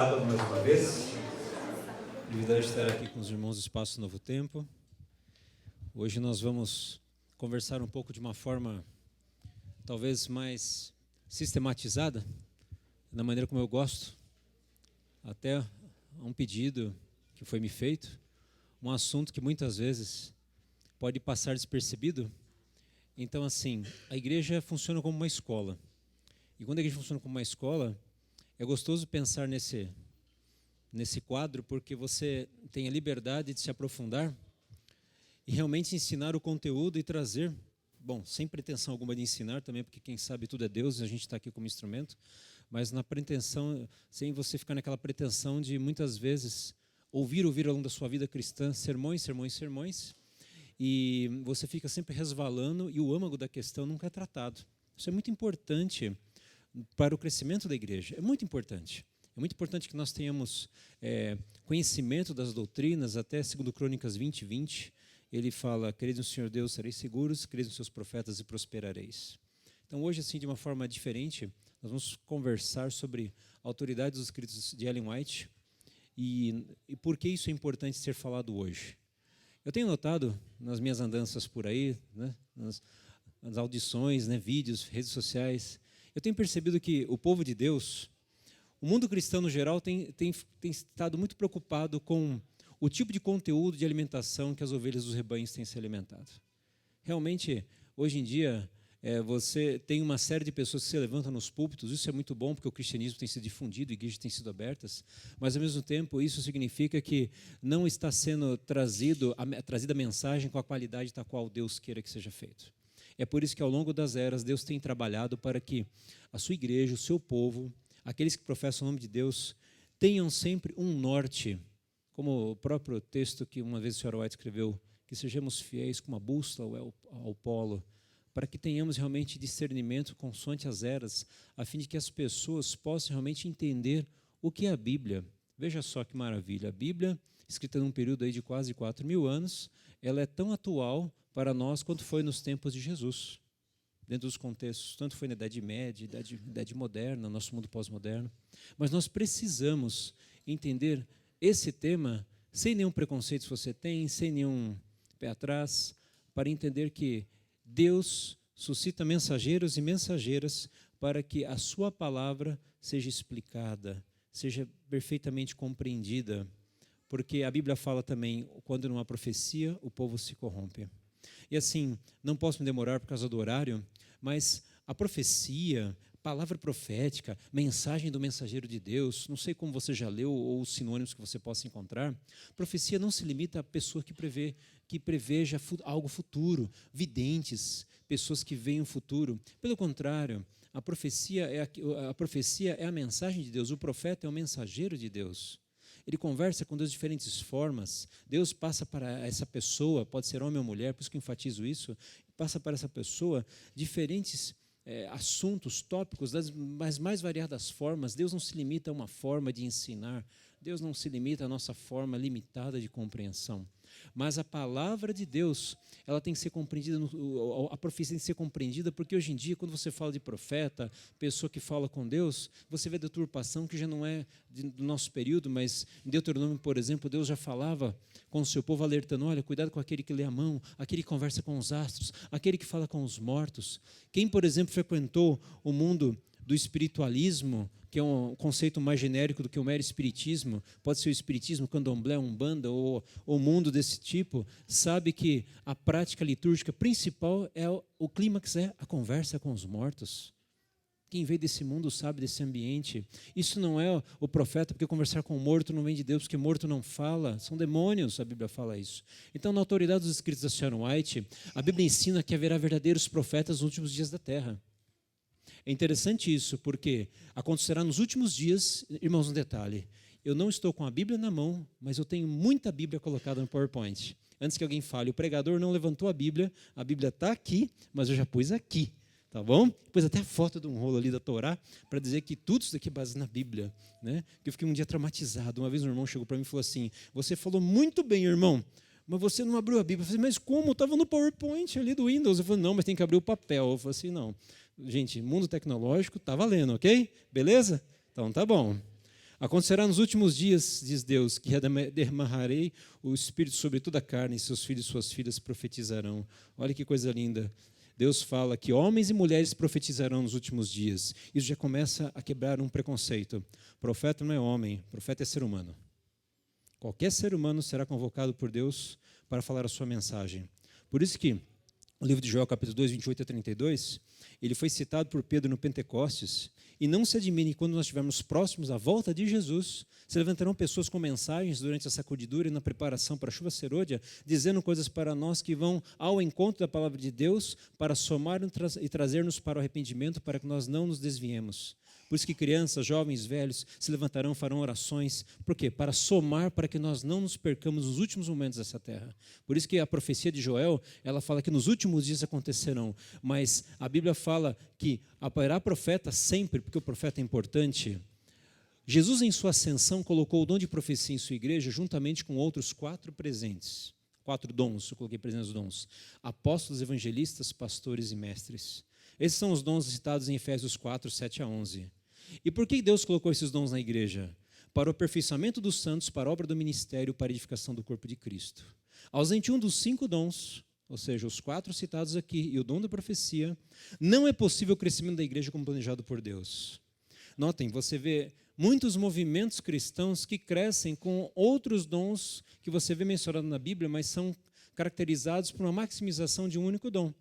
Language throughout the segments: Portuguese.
Mais uma vez, privilégio de estar aqui com os irmãos do Espaço Novo Tempo. Hoje nós vamos conversar um pouco de uma forma talvez mais sistematizada, da maneira como eu gosto, até um pedido que foi me feito, um assunto que muitas vezes pode passar despercebido. Então, assim, a igreja funciona como uma escola. E quando a igreja funciona como uma escola, é gostoso pensar nesse quadro, porque você tem a liberdade de se aprofundar e realmente ensinar o conteúdo e trazer, bom, sem pretensão alguma de ensinar também, porque quem sabe tudo é Deus e a gente está aqui como instrumento, mas na pretensão, sem você ficar naquela pretensão de muitas vezes ouvir ao longo da sua vida cristã, sermões, e você fica sempre resvalando e o âmago da questão nunca é tratado. Isso é muito importante para o crescimento da igreja, é muito importante. É muito importante que nós tenhamos conhecimento das doutrinas. Até 2 Crônicas 20:20, ele fala: credes no Senhor Deus, sereis seguros, credes nos seus profetas e prosperareis. Então hoje, assim, de uma forma diferente, nós vamos conversar sobre a autoridade dos escritos de Ellen White e por que isso é importante ser falado hoje. Eu tenho notado nas minhas andanças por aí, né, nas audições, né, vídeos, redes sociais, eu tenho percebido que o povo de Deus, o mundo cristão no geral, tem estado muito preocupado com o tipo de conteúdo de alimentação que as ovelhas dos rebanhos têm se alimentado. Realmente, hoje em dia, você tem uma série de pessoas que se levantam nos púlpitos. Isso é muito bom, porque o cristianismo tem sido difundido, igrejas têm sido abertas, mas, ao mesmo tempo, isso significa que não está sendo trazida a mensagem com a qualidade da qual Deus queira que seja feito. É por isso que, ao longo das eras, Deus tem trabalhado para que a sua igreja, o seu povo, aqueles que professam o nome de Deus, tenham sempre um norte, como o próprio texto que uma vez o Sr. White escreveu, que sejamos fiéis como a bússola ao polo, para que tenhamos realmente discernimento consoante as eras, a fim de que as pessoas possam realmente entender o que é a Bíblia. Veja só que maravilha, a Bíblia, escrita num período aí de quase 4.000 anos, ela é tão atual para nós quanto foi nos tempos de Jesus. Dentro dos contextos, tanto foi na Idade Média, Idade Moderna, nosso mundo pós-moderno. Mas nós precisamos entender esse tema sem nenhum preconceito, se você tem, sem nenhum pé atrás, para entender que Deus suscita mensageiros e mensageiras para que a sua palavra seja explicada, seja perfeitamente compreendida. Porque a Bíblia fala também, quando numa profecia, o povo se corrompe. E assim, não posso me demorar por causa do horário, mas a profecia, palavra profética, mensagem do mensageiro de Deus, não sei como você já leu ou os sinônimos que você possa encontrar, profecia não se limita a pessoa que preveja algo futuro, videntes, pessoas que veem o futuro. Pelo contrário, a profecia é a mensagem de Deus, o profeta é o mensageiro de Deus. Ele conversa com Deus de diferentes formas. Deus passa para essa pessoa, pode ser homem ou mulher, por isso que eu enfatizo isso, passa para essa pessoa diferentes assuntos, tópicos, das mais variadas formas. Deus não se limita a uma forma de ensinar, Deus não se limita à nossa forma limitada de compreensão. Mas a palavra de Deus, ela tem que ser compreendida, a profecia tem que ser compreendida, porque hoje em dia, quando você fala de profeta, pessoa que fala com Deus, você vê deturpação que já não é do nosso período, mas em Deuteronômio, por exemplo, Deus já falava com o seu povo, alertando: olha, cuidado com aquele que lê a mão, aquele que conversa com os astros, aquele que fala com os mortos. Quem, por exemplo, frequentou o mundo do espiritualismo, que é um conceito mais genérico do que o mero espiritismo, pode ser o espiritismo, candomblé, umbanda ou mundo desse tipo, sabe que a prática litúrgica principal o clímax é a conversa com os mortos. Quem veio desse mundo sabe desse ambiente. Isso não é o profeta, porque conversar com o morto não vem de Deus, porque morto não fala, são demônios, a Bíblia fala isso. Então, na autoridade dos escritos da Sr. White, a Bíblia ensina que haverá verdadeiros profetas nos últimos dias da terra. É interessante isso, porque acontecerá nos últimos dias. Irmãos, um detalhe: eu não estou com a Bíblia na mão, mas eu tenho muita Bíblia colocada no PowerPoint. Antes que alguém fale, o pregador não levantou a Bíblia está aqui, mas eu já pus aqui, tá bom? Pus até a foto de um rolo ali da Torá, para dizer que tudo isso daqui é base na Bíblia, né? Eu fiquei um dia traumatizado. Uma vez um irmão chegou para mim e falou assim: você falou muito bem, irmão, mas você não abriu a Bíblia. Eu falei: mas como? Estava no PowerPoint ali do Windows. Eu falei: não, mas tem que abrir o papel. Eu falei assim: não. Gente, mundo tecnológico, está valendo, ok? Beleza? Então, tá bom. Acontecerá nos últimos dias, diz Deus, que derramarei o Espírito sobre toda a carne, e seus filhos e suas filhas profetizarão. Olha que coisa linda. Deus fala que homens e mulheres profetizarão nos últimos dias. Isso já começa a quebrar um preconceito. Profeta não é homem, profeta é ser humano. Qualquer ser humano será convocado por Deus para falar a sua mensagem. Por isso que o livro de Joel, capítulo 2, 28 a 32, ele foi citado por Pedro no Pentecostes. E não se admire, quando nós estivermos próximos à volta de Jesus, se levantarão pessoas com mensagens durante a sacudidura e na preparação para a chuva serôdia, dizendo coisas para nós que vão ao encontro da palavra de Deus, para somar e trazer-nos para o arrependimento, para que nós não nos desviemos. Por isso que crianças, jovens, velhos se levantarão, farão orações. Por quê? Para somar, para que nós não nos percamos nos últimos momentos dessa terra. Por isso que a profecia de Joel, ela fala que nos últimos dias acontecerão. Mas a Bíblia fala que haverá profeta sempre, porque o profeta é importante. Jesus, em sua ascensão, colocou o dom de profecia em sua igreja, juntamente com outros 4 presentes. 4 dons, eu coloquei presentes dons. Apóstolos, evangelistas, pastores e mestres. Esses são os dons citados em Efésios 4, 7 a 11. E por que Deus colocou esses dons na igreja? Para o aperfeiçoamento dos santos, para a obra do ministério, para a edificação do corpo de Cristo. Ausente um dos 5 dons, ou seja, os 4 citados aqui, e o dom da profecia, não é possível o crescimento da igreja como planejado por Deus. Notem, você vê muitos movimentos cristãos que crescem com outros dons que você vê mencionado na Bíblia, mas são caracterizados por uma maximização de um único dom.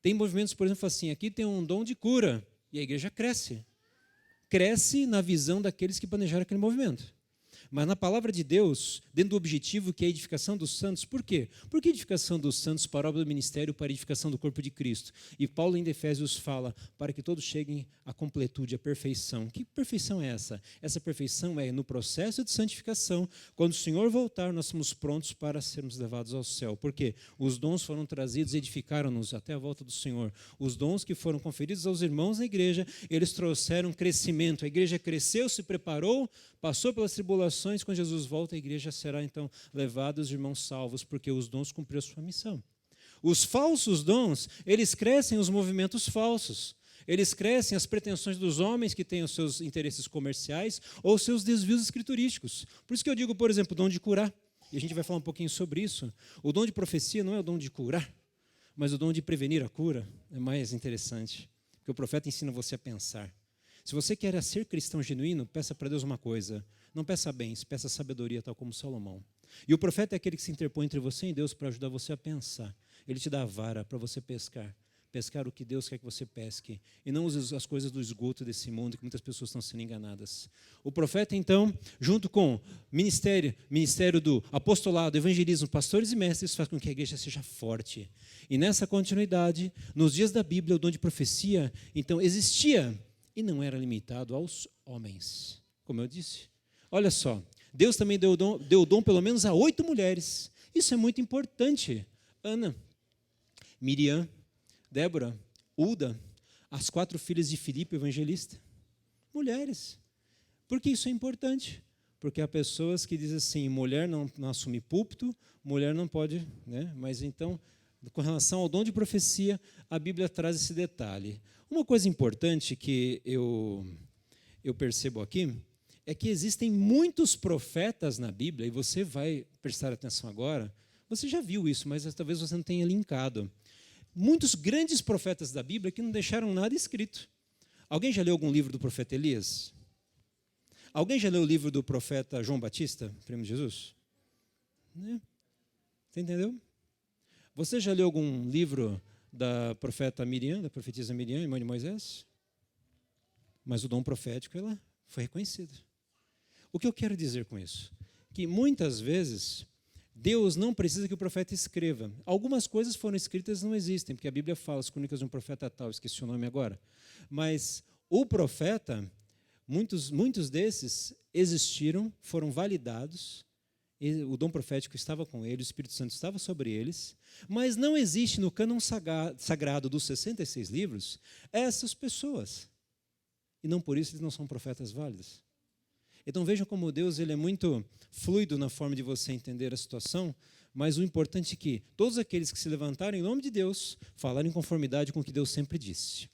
Tem movimentos, por exemplo, assim, aqui tem um dom de cura, e a igreja cresce. Cresce na visão daqueles que planejaram aquele movimento. Mas na palavra de Deus, dentro do objetivo que é a edificação dos santos, por quê? Por que edificação dos santos para a obra do ministério, para a edificação do corpo de Cristo? E Paulo em Efésios fala, para que todos cheguem à completude, à perfeição. Que perfeição é essa? Essa perfeição é no processo de santificação, quando o Senhor voltar, nós somos prontos para sermos levados ao céu. Por quê? Os dons foram trazidos e edificaram-nos até a volta do Senhor. Os dons que foram conferidos aos irmãos na igreja, eles trouxeram crescimento. A igreja cresceu, se preparou, passou pelas tribulações, quando Jesus volta, a igreja será então levada, os irmãos salvos, porque os dons cumpriram sua missão. Os falsos dons, eles crescem os movimentos falsos. Eles crescem as pretensões dos homens que têm os seus interesses comerciais ou seus desvios escriturísticos. Por isso que eu digo, por exemplo, o dom de curar. E a gente vai falar um pouquinho sobre isso. O dom de profecia não é o dom de curar, mas o dom de prevenir a cura é mais interessante. Porque o profeta ensina você a pensar. Se você quer ser cristão genuíno, peça para Deus uma coisa. Não peça bens, peça sabedoria, tal como Salomão. E o profeta é aquele que se interpõe entre você e Deus para ajudar você a pensar. Ele te dá a vara para você pescar. Pescar o que Deus quer que você pesque. E não use as coisas do esgoto desse mundo, que muitas pessoas estão sendo enganadas. O profeta, então, junto com ministério do apostolado, evangelismo, pastores e mestres, faz com que a igreja seja forte. E nessa continuidade, nos dias da Bíblia, o dom de profecia, então, existia e não era limitado aos homens. Como eu disse. Olha só, Deus também deu o dom pelo menos a 8 mulheres. Isso é muito importante. Ana, Miriam, Débora, Ulda, as 4 filhas de Filipe, evangelista. Mulheres. Por que isso é importante? Porque há pessoas que dizem assim, mulher não assume púlpito, mulher não pode, né? Mas então, com relação ao dom de profecia, a Bíblia traz esse detalhe. Uma coisa importante que eu percebo aqui, é que existem muitos profetas na Bíblia, e você vai prestar atenção agora, você já viu isso, mas talvez você não tenha linkado. Muitos grandes profetas da Bíblia que não deixaram nada escrito. Alguém já leu algum livro do profeta Elias? Alguém já leu o livro do profeta João Batista, primo de Jesus? Né? Você entendeu? Você já leu algum livro da profeta Miriam, da profetisa Miriam, irmã de Moisés? Mas o dom profético, ela foi reconhecido. O que eu quero dizer com isso? Que muitas vezes Deus não precisa que o profeta escreva. Algumas coisas foram escritas e não existem, porque a Bíblia fala, as crônicas de um profeta tal, esqueci o nome agora. Mas o profeta, muitos desses existiram, foram validados, o dom profético estava com eles, o Espírito Santo estava sobre eles, mas não existe no cânon sagrado dos 66 livros essas pessoas. E não por isso eles não são profetas válidos. Então vejam como Deus ele é muito fluido na forma de você entender a situação, mas o importante é que todos aqueles que se levantarem em nome de Deus, falarem em conformidade com o que Deus sempre disse.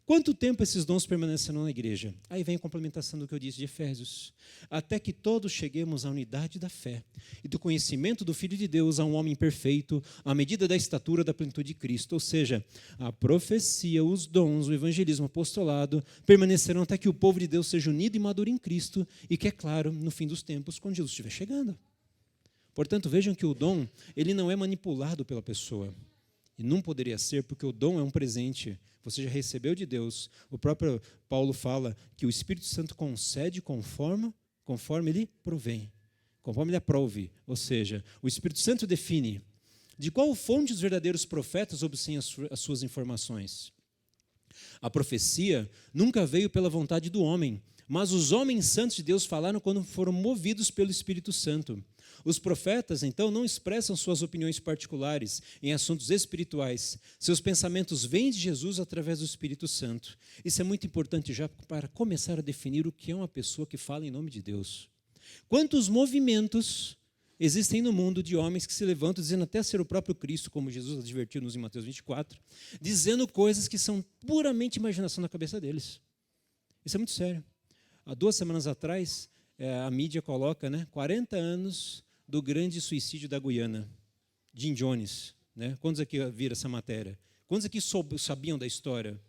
Quanto tempo esses dons permanecerão na igreja? Aí vem a complementação do que eu disse de Efésios. Até que todos cheguemos à unidade da fé e do conhecimento do Filho de Deus, a um homem perfeito, à medida da estatura da plenitude de Cristo. Ou seja, a profecia, os dons, o evangelismo, o apostolado permanecerão até que o povo de Deus seja unido e maduro em Cristo e que, é claro, no fim dos tempos, quando Jesus estiver chegando. Portanto, vejam que o dom, ele não é manipulado pela pessoa. E não poderia ser, porque o dom é um presente. Você já recebeu de Deus. O próprio Paulo fala que o Espírito Santo concede conforme ele provém, conforme ele aprove. Ou seja, o Espírito Santo define de qual fonte os verdadeiros profetas obtêm as suas informações. A profecia nunca veio pela vontade do homem, mas os homens santos de Deus falaram quando foram movidos pelo Espírito Santo. Os profetas, então, não expressam suas opiniões particulares em assuntos espirituais. Seus pensamentos vêm de Jesus através do Espírito Santo. Isso é muito importante já para começar a definir o que é uma pessoa que fala em nome de Deus. Quantos movimentos existem no mundo de homens que se levantam dizendo até ser o próprio Cristo, como Jesus advertiu-nos em Mateus 24, dizendo coisas que são puramente imaginação na cabeça deles. Isso é muito sério. Há 2 semanas atrás, a mídia coloca 40 anos do grande suicídio da Guiana, Jim Jones. Quantos aqui viram essa matéria? Quantos aqui sabiam da história?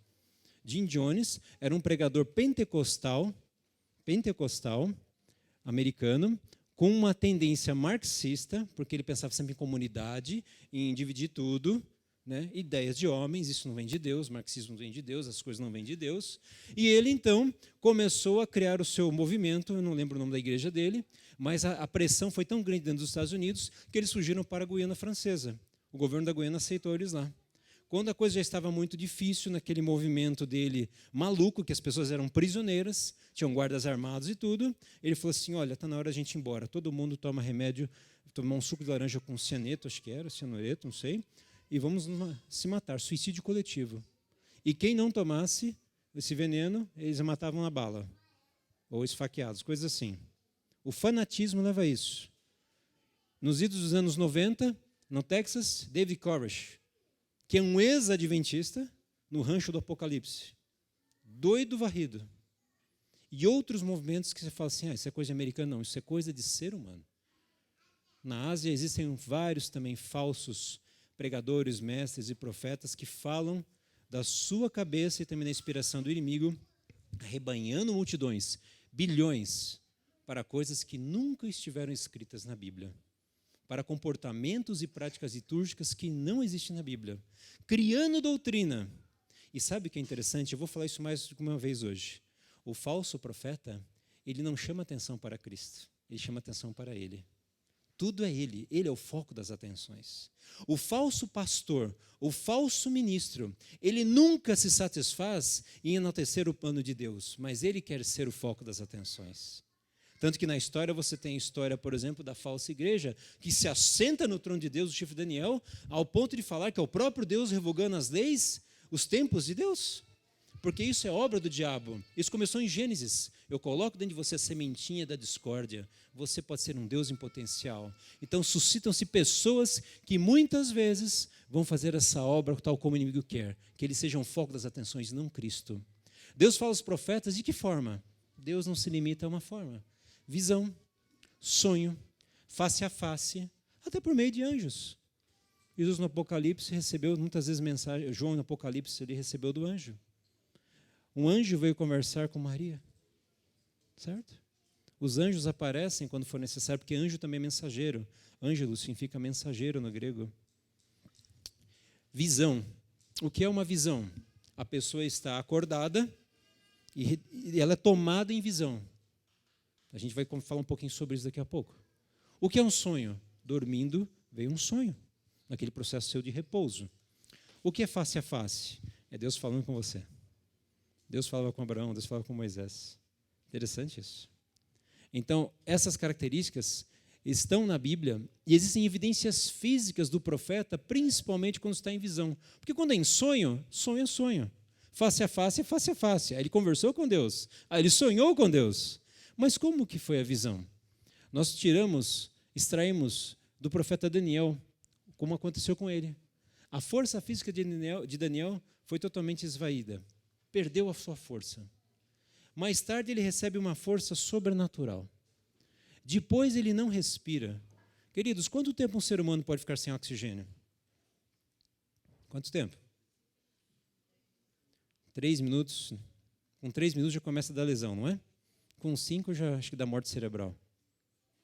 Jim Jones era um pregador pentecostal americano, com uma tendência marxista, porque ele pensava sempre em comunidade, em dividir tudo, ideias de homens, isso não vem de Deus, marxismo não vem de Deus, as coisas não vêm de Deus. E ele, então, começou a criar o seu movimento, eu não lembro o nome da igreja dele, mas a pressão foi tão grande dentro dos Estados Unidos que eles fugiram para a Guiana Francesa. O governo da Guiana aceitou eles lá. Quando a coisa já estava muito difícil, naquele movimento dele maluco, que as pessoas eram prisioneiras, tinham guardas armados e tudo, ele falou assim, olha, está na hora de a gente ir embora. Todo mundo toma remédio, tomar um suco de laranja com cianeto, acho que era, cianureto, não sei, e vamos se matar, suicídio coletivo. E quem não tomasse esse veneno, eles matavam na bala, ou esfaqueados, coisas assim. O fanatismo leva a isso. Nos idos dos anos 90, no Texas, David Koresh, que é um ex-adventista, no rancho do Apocalipse, doido varrido. E outros movimentos que você fala assim, isso é coisa de americano, não, isso é coisa de ser humano. Na Ásia existem vários também falsos pregadores, mestres e profetas que falam da sua cabeça e também da inspiração do inimigo, arrebanhando multidões, bilhões, para coisas que nunca estiveram escritas na Bíblia, para comportamentos e práticas litúrgicas que não existem na Bíblia, criando doutrina. E sabe o que é interessante? Eu vou falar isso mais de uma vez hoje. O falso profeta, ele não chama atenção para Cristo, ele chama atenção para ele. Tudo é ele é o foco das atenções. O falso pastor, o falso ministro, ele nunca se satisfaz em enaltecer o plano de Deus, mas ele quer ser o foco das atenções. Tanto que na história você tem a história, por exemplo, da falsa igreja, que se assenta no trono de Deus, o chifre de Daniel, ao ponto de falar que é o próprio Deus revogando as leis, os tempos de Deus. Porque isso é obra do diabo. Isso começou em Gênesis. Eu coloco dentro de você a sementinha da discórdia. Você pode ser um Deus em potencial. Então suscitam-se pessoas que muitas vezes vão fazer essa obra tal como o inimigo quer. Que eles sejam o foco das atenções, não Cristo. Deus fala aos profetas de que forma? Deus não se limita a uma forma. Visão, sonho, face a face, até por meio de anjos. Jesus no Apocalipse recebeu muitas vezes mensagem. João no Apocalipse ele recebeu do anjo. Um anjo veio conversar com Maria, certo? Os anjos aparecem quando for necessário, porque anjo também é mensageiro. Ângelos significa mensageiro no grego. Visão. O que é uma visão? A pessoa está acordada e ela é tomada em visão. A gente vai falar um pouquinho sobre isso daqui a pouco. O que é um sonho? Dormindo veio um sonho, naquele processo seu de repouso. O que é face a face? É Deus falando com você. Deus falava com Abraão, Deus falava com Moisés. Interessante isso. Então, essas características estão na Bíblia e existem evidências físicas do profeta, principalmente quando está em visão. Porque quando é em sonho, sonho é sonho. Face a face é face a face. Aí ele conversou com Deus. Aí ele sonhou com Deus. Mas como que foi a visão? Nós extraímos do profeta Daniel, como aconteceu com ele. A força física de Daniel foi totalmente esvaída perdeu a sua força. Mais tarde ele recebe uma força sobrenatural. Depois ele não respira. Queridos, quanto tempo um ser humano pode ficar sem oxigênio? Quanto tempo? 3 minutos. Com 3 minutos já começa a dar lesão, não é? Com 5 já acho que dá morte cerebral.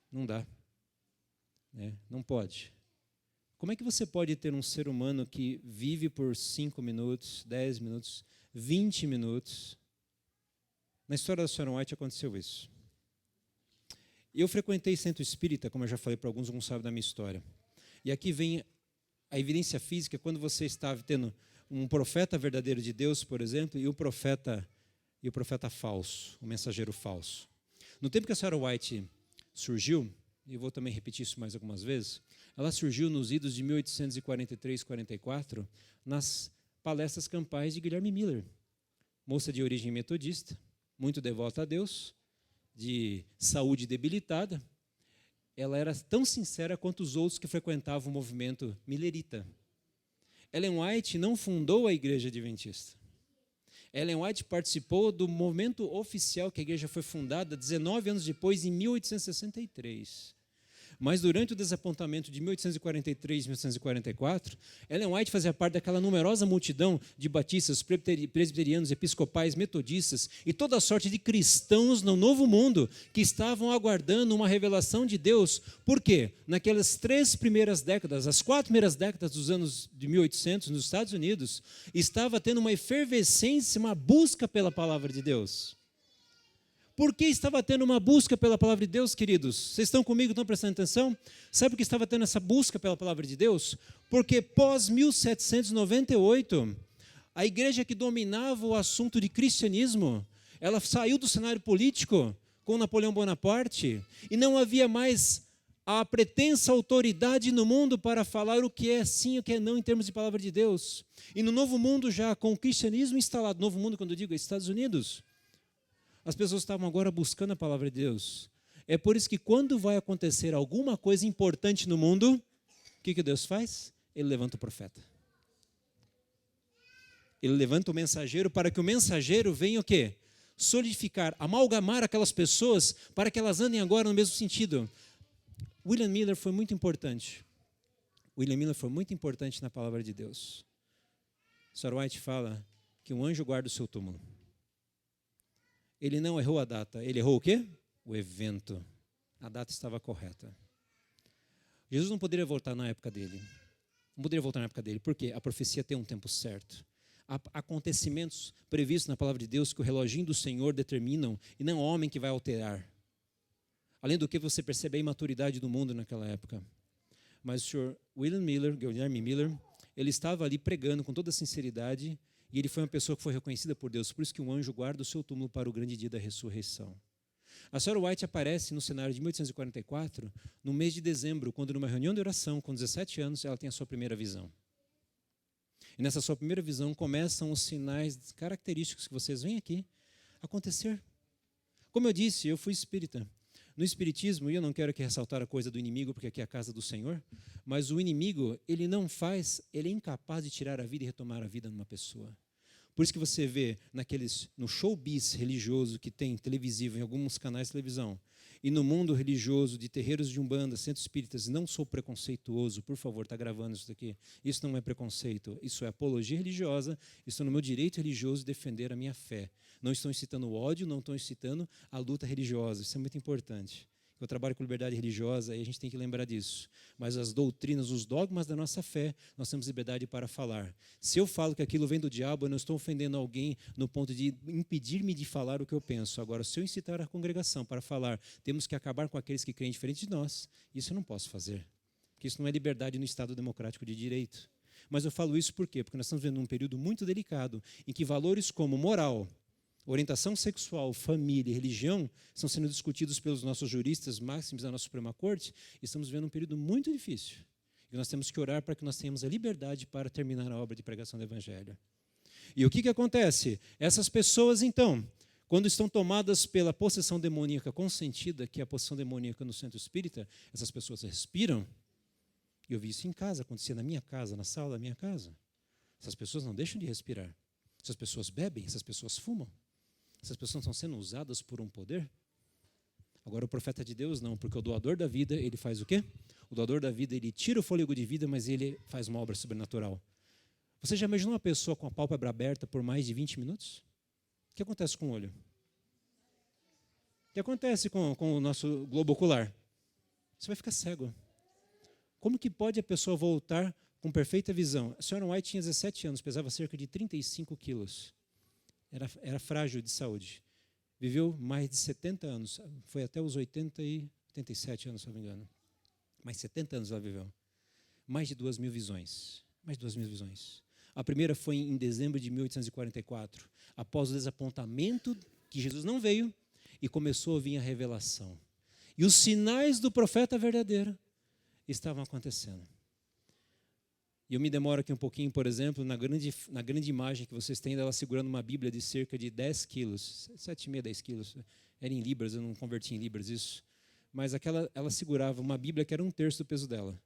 Não dá. Não pode. Como é que você pode ter um ser humano que vive por 5 minutos, 10 minutos, 20 minutos? Na história da Sharon White aconteceu isso. Eu frequentei centro espírita, como eu já falei para alguns sabem da minha história. E aqui vem a evidência física, quando você está tendo um profeta verdadeiro de Deus, por exemplo, e o profeta falso, o mensageiro falso. No tempo que a Sharon White surgiu, e vou também repetir isso mais algumas vezes, ela surgiu nos idos de 1843, 44, nas palestras campais de Guilherme Miller, moça de origem metodista, muito devota a Deus, de saúde debilitada. Ela era tão sincera quanto os outros que frequentavam o movimento millerita. Ellen White não fundou a Igreja Adventista. Ellen White participou do movimento oficial que a igreja foi fundada 19 anos depois, em 1863. Mas durante o desapontamento de 1843 e 1844, Ellen White fazia parte daquela numerosa multidão de batistas, presbiterianos, episcopais, metodistas e toda sorte de cristãos no Novo Mundo que estavam aguardando uma revelação de Deus. Por quê? Naquelas 3 primeiras décadas, as 4 primeiras décadas dos anos de 1800, nos Estados Unidos, estava tendo uma efervescência, uma busca pela palavra de Deus. Por que estava tendo uma busca pela palavra de Deus, queridos? Vocês estão comigo, estão prestando atenção? Sabe por que estava tendo essa busca pela palavra de Deus? Porque pós 1798, a igreja que dominava o assunto de cristianismo, ela saiu do cenário político com Napoleão Bonaparte e não havia mais a pretensa autoridade no mundo para falar o que é sim e o que é não em termos de palavra de Deus. E no Novo Mundo já, com o cristianismo instalado, Novo Mundo quando eu digo é Estados Unidos, as pessoas estavam agora buscando a palavra de Deus. É por isso que quando vai acontecer alguma coisa importante no mundo, o que Deus faz? Ele levanta o profeta. Ele levanta o mensageiro para que o mensageiro venha o quê? Solidificar, amalgamar aquelas pessoas para que elas andem agora no mesmo sentido. William Miller foi muito importante. William Miller foi muito importante na palavra de Deus. Sharon White fala que um anjo guarda o seu túmulo. Ele não errou a data, ele errou o quê? O evento. A data estava correta. Jesus não poderia voltar na época dele. Não poderia voltar na época dele, porque a profecia tem um tempo certo. Há acontecimentos previstos na palavra de Deus que o reloginho do Senhor determinam, e não o homem que vai alterar. Além do que você percebe a imaturidade do mundo naquela época. Mas o senhor Guilherme Miller, ele estava ali pregando com toda sinceridade, e ele foi uma pessoa que foi reconhecida por Deus. Por isso que um anjo guarda o seu túmulo para o grande dia da ressurreição. A Sharon White aparece no cenário de 1844, no mês de dezembro, quando numa reunião de oração, com 17 anos, ela tem a sua primeira visão. E nessa sua primeira visão começam os sinais característicos que vocês veem aqui acontecer. Como eu disse, eu fui espírita. No espiritismo, e eu não quero aqui ressaltar a coisa do inimigo, porque aqui é a casa do Senhor, mas o inimigo, ele é incapaz de tirar a vida e retomar a vida numa pessoa. Por isso que você vê no showbiz religioso que tem televisivo, em alguns canais de televisão, e no mundo religioso de terreiros de umbanda, centros espíritas, não sou preconceituoso, por favor, está gravando isso daqui. Isso não é preconceito, isso é apologia religiosa, estou no meu direito religioso de defender a minha fé. Não estou incitando o ódio, não estou incitando a luta religiosa, isso é muito importante. Eu trabalho com liberdade religiosa e a gente tem que lembrar disso. Mas as doutrinas, os dogmas da nossa fé, nós temos liberdade para falar. Se eu falo que aquilo vem do diabo, eu não estou ofendendo alguém no ponto de impedir-me de falar o que eu penso. Agora, se eu incitar a congregação para falar, temos que acabar com aqueles que creem diferente de nós, isso eu não posso fazer. Porque isso não é liberdade no Estado democrático de direito. Mas eu falo isso por quê? Porque nós estamos vivendo um período muito delicado, em que valores como moral, orientação sexual, família e religião estão sendo discutidos pelos nossos juristas máximos da nossa Suprema Corte. Estamos vivendo um período muito difícil. E nós temos que orar para que nós tenhamos a liberdade para terminar a obra de pregação do Evangelho. E o que acontece? Essas pessoas, então, quando estão tomadas pela possessão demoníaca consentida, que é a possessão demoníaca no centro espírita, essas pessoas respiram. E eu vi isso em casa, acontecia na minha casa, na sala da minha casa. Essas pessoas não deixam de respirar. Essas pessoas bebem, essas pessoas fumam, essas pessoas estão sendo usadas por um poder. Agora o profeta de Deus não, porque o doador da vida, ele faz o quê? O doador da vida, ele tira o fôlego de vida, mas ele faz uma obra sobrenatural. Você já imaginou uma pessoa com a pálpebra aberta por mais de 20 minutos? O que acontece com o olho? O que acontece com o nosso globo ocular? Você vai ficar cego. Como que pode a pessoa voltar com perfeita visão? A senhora White tinha 17 anos, pesava cerca de 35 quilos. Era frágil de saúde. Viveu mais de 70 anos. Foi até os 87 anos, se não me engano. Mais 70 anos ela viveu. Mais de 2.000 visões. Mais de 2.000 visões. A primeira foi em dezembro de 1844, após o desapontamento que Jesus não veio, e começou a vir a revelação. E os sinais do profeta verdadeiro estavam acontecendo. E eu me demoro aqui um pouquinho, por exemplo, na grande imagem que vocês têm dela segurando uma Bíblia de cerca de 10 quilos, 7,5, 10 quilos, era em libras, eu não converti em libras isso, mas ela segurava uma Bíblia que era 1/3 do peso dela.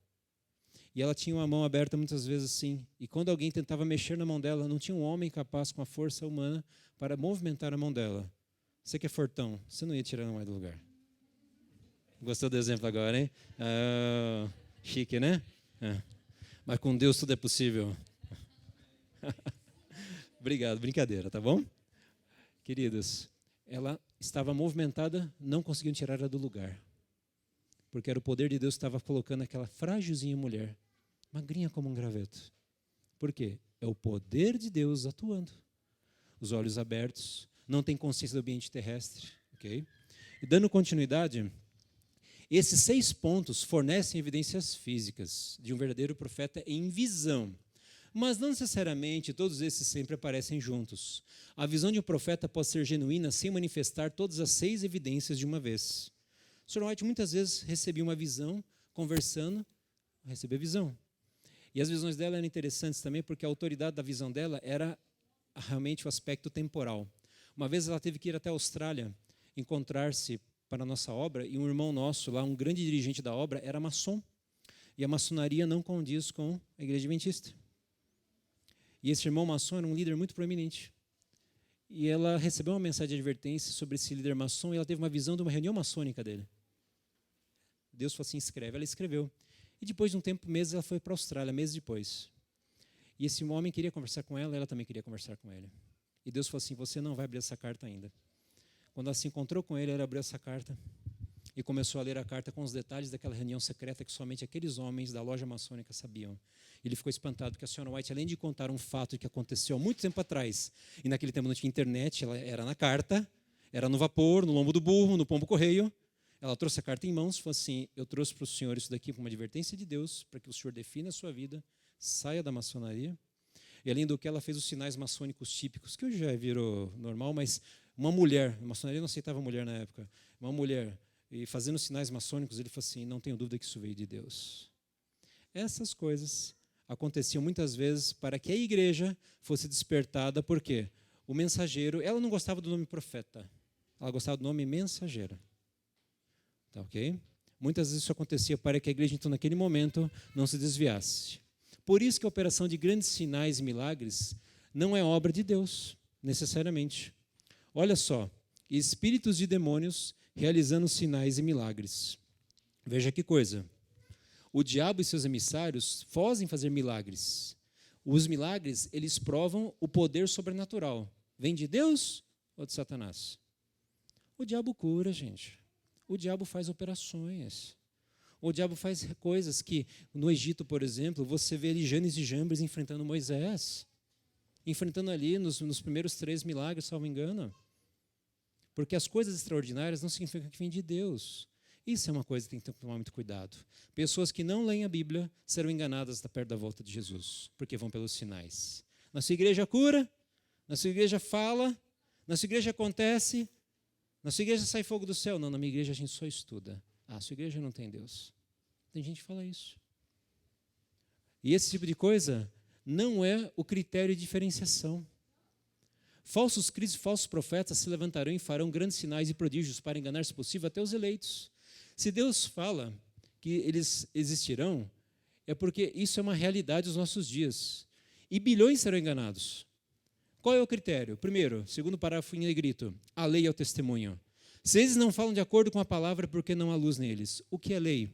E ela tinha uma mão aberta muitas vezes assim, e quando alguém tentava mexer na mão dela, não tinha um homem capaz com a força humana para movimentar a mão dela. Você que é fortão, você não ia tirar a mão do lugar. Gostou do exemplo agora, hein? Chique, né? Mas com Deus tudo é possível. Obrigado, brincadeira, tá bom? Queridos, ela estava movimentada, não conseguiam tirar ela do lugar. Porque era o poder de Deus que estava colocando aquela frágilzinha mulher, magrinha como um graveto. Por quê? É o poder de Deus atuando. Os olhos abertos, não tem consciência do ambiente terrestre. Okay? E dando continuidade, esses 6 pontos fornecem evidências físicas de um verdadeiro profeta em visão. Mas não necessariamente todos esses sempre aparecem juntos. A visão de um profeta pode ser genuína sem manifestar todas as 6 evidências de uma vez. O Sr. White muitas vezes recebia uma visão, conversando, recebia visão. E as visões dela eram interessantes também, porque a autoridade da visão dela era realmente o aspecto temporal. Uma vez ela teve que ir até a Austrália, encontrar-se para a nossa obra, e um irmão nosso lá, um grande dirigente da obra, era maçom. E a maçonaria não condiz com a igreja adventista. E esse irmão maçom era um líder muito proeminente. E ela recebeu uma mensagem de advertência sobre esse líder maçom, e ela teve uma visão de uma reunião maçônica dele. Deus falou assim, escreve. Ela escreveu. E depois de um tempo, meses, ela foi para a Austrália, meses depois. E esse homem queria conversar com ela também queria conversar com ele. E Deus falou assim, você não vai abrir essa carta ainda. Quando ela se encontrou com ele, ela abriu essa carta e começou a ler a carta com os detalhes daquela reunião secreta que somente aqueles homens da loja maçônica sabiam. Ele ficou espantado, porque a senhora White, além de contar um fato que aconteceu há muito tempo atrás, e naquele tempo não tinha internet, ela era na carta, era no vapor, no lombo do burro, no pombo correio, ela trouxe a carta em mãos e falou assim, eu trouxe para o senhor isso daqui como uma advertência de Deus, para que o senhor defina a sua vida, saia da maçonaria. E além do que, ela fez os sinais maçônicos típicos, que hoje já virou normal, mas uma mulher, a maçonaria não aceitava mulher na época, uma mulher, e fazendo sinais maçônicos, ele falou assim, não tenho dúvida que isso veio de Deus. Essas coisas aconteciam muitas vezes para que a igreja fosse despertada, porque o mensageiro, ela não gostava do nome profeta, ela gostava do nome mensageiro. Tá ok? Muitas vezes isso acontecia para que a igreja, então, naquele momento, não se desviasse. Por isso que a operação de grandes sinais e milagres não é obra de Deus, necessariamente. Olha só, espíritos de demônios realizando sinais e milagres. Veja que coisa. O diabo e seus emissários fazem fazer milagres. Os milagres, eles provam o poder sobrenatural. Vem de Deus ou de Satanás? O diabo cura, gente. O diabo faz operações. O diabo faz coisas que, no Egito, por exemplo, você vê ali Janes e Jambres enfrentando Moisés. Enfrentando ali nos primeiros 3 milagres, salvo engano. Porque as coisas extraordinárias não significam que vêm de Deus. Isso é uma coisa que tem que tomar muito cuidado. Pessoas que não leem a Bíblia serão enganadas perto da volta de Jesus, porque vão pelos sinais. Na sua igreja cura, na sua igreja fala, na sua igreja acontece, na sua igreja sai fogo do céu. Não, na minha igreja a gente só estuda. Ah, a sua igreja não tem Deus. Tem gente que fala isso. E esse tipo de coisa não é o critério de diferenciação. Falsos cristos, falsos profetas se levantarão e farão grandes sinais e prodígios para enganar, se possível, até os eleitos. Se Deus fala que eles existirão, é porque isso é uma realidade dos nossos dias. E bilhões serão enganados. Qual é o critério? Primeiro, segundo parágrafo em negrito, a lei é o testemunho. Se eles não falam de acordo com a palavra, porque não há luz neles. O que é lei?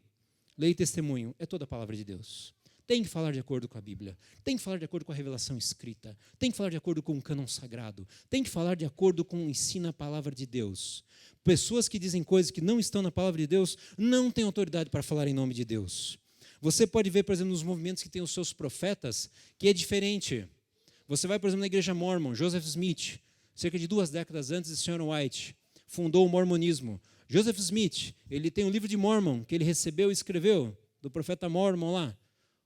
Lei e testemunho é toda a palavra de Deus. Tem que falar de acordo com a Bíblia, tem que falar de acordo com a revelação escrita, tem que falar de acordo com o cânon sagrado, tem que falar de acordo com o ensino a palavra de Deus. Pessoas que dizem coisas que não estão na palavra de Deus não têm autoridade para falar em nome de Deus. Você pode ver, por exemplo, nos movimentos que têm os seus profetas, que é diferente. Você vai, por exemplo, na igreja Mormon, Joseph Smith, cerca de 2 décadas antes de Sr. White, fundou o mormonismo. Joseph Smith, ele tem um livro de Mormon que ele recebeu e escreveu, do profeta Mormon lá.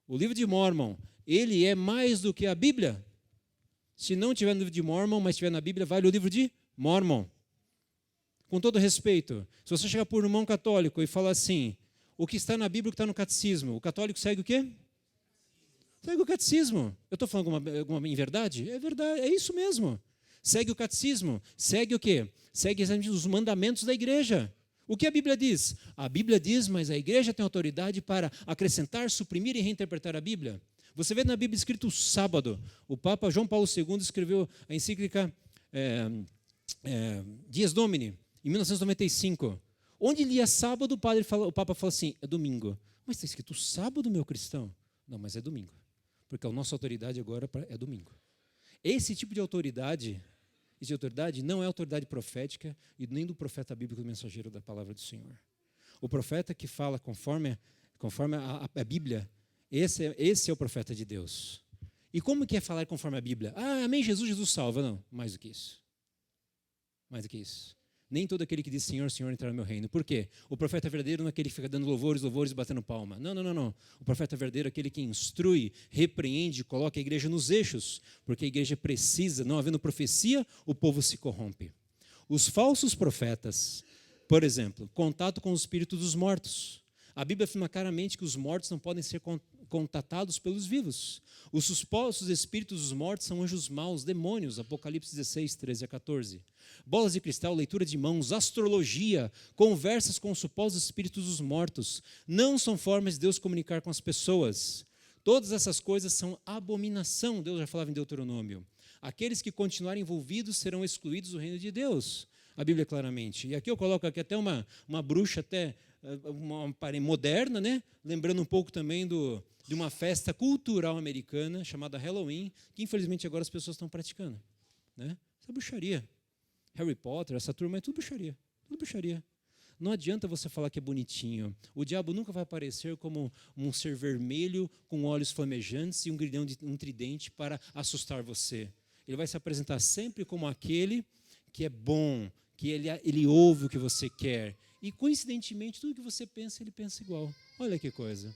O livro de Mormon, ele é mais do que a Bíblia. Se não tiver no livro de Mormon, mas tiver na Bíblia, vale o livro de Mormon. Com todo respeito, se você chegar por um irmão católico e falar assim, o que está na Bíblia, o que está no catecismo, o católico segue o quê? Segue o catecismo. Eu estou falando alguma inverdade? É verdade, é isso mesmo. Segue o catecismo. Segue o quê? Segue os mandamentos da igreja. O que a Bíblia diz? A Bíblia diz, mas a igreja tem autoridade para acrescentar, suprimir e reinterpretar a Bíblia. Você vê na Bíblia escrito sábado. O Papa João Paulo II escreveu a encíclica Dies Domini, em 1995. Onde lia sábado, o Papa fala assim, é domingo. Mas está escrito sábado, meu cristão. Não, mas é domingo. Porque a nossa autoridade agora é domingo. Esse tipo de autoridade não é autoridade profética e nem do profeta bíblico, do mensageiro da palavra do Senhor. O profeta que fala conforme a Bíblia, esse é o profeta de Deus. E como que é falar conforme a Bíblia? Ah, amém, Jesus salva. Não, mais do que isso. Mais do que isso. Nem todo aquele que diz Senhor, Senhor entrará no meu reino. Por quê? O profeta verdadeiro não é aquele que fica dando louvores e batendo palma. Não. O profeta verdadeiro é aquele que instrui, repreende, coloca a igreja nos eixos. Porque a igreja precisa, não havendo profecia, o povo se corrompe. Os falsos profetas, por exemplo, contato com o espírito dos mortos. A Bíblia afirma claramente que os mortos não podem ser contatados pelos vivos. Os supostos espíritos dos mortos são anjos maus, demônios, Apocalipse 16, 13 a 14. Bolas de cristal, leitura de mãos, astrologia, conversas com os supostos espíritos dos mortos, não são formas de Deus comunicar com as pessoas. Todas essas coisas são abominação, Deus já falava em Deuteronômio. Aqueles que continuarem envolvidos serão excluídos do reino de Deus. A Bíblia claramente. E aqui eu coloco aqui até uma bruxa até uma moderna, né? Lembrando um pouco também de uma festa cultural americana chamada Halloween, que infelizmente agora as pessoas estão praticando. Né? Isso é bruxaria. Harry Potter, essa turma é tudo bruxaria. Tudo bruxaria. Não adianta você falar que é bonitinho. O diabo nunca vai aparecer como um ser vermelho com olhos flamejantes e um grilhão um tridente para assustar você. Ele vai se apresentar sempre como aquele que é bom, que ele ouve o que você quer. E, coincidentemente, tudo que você pensa, ele pensa igual. Olha que coisa.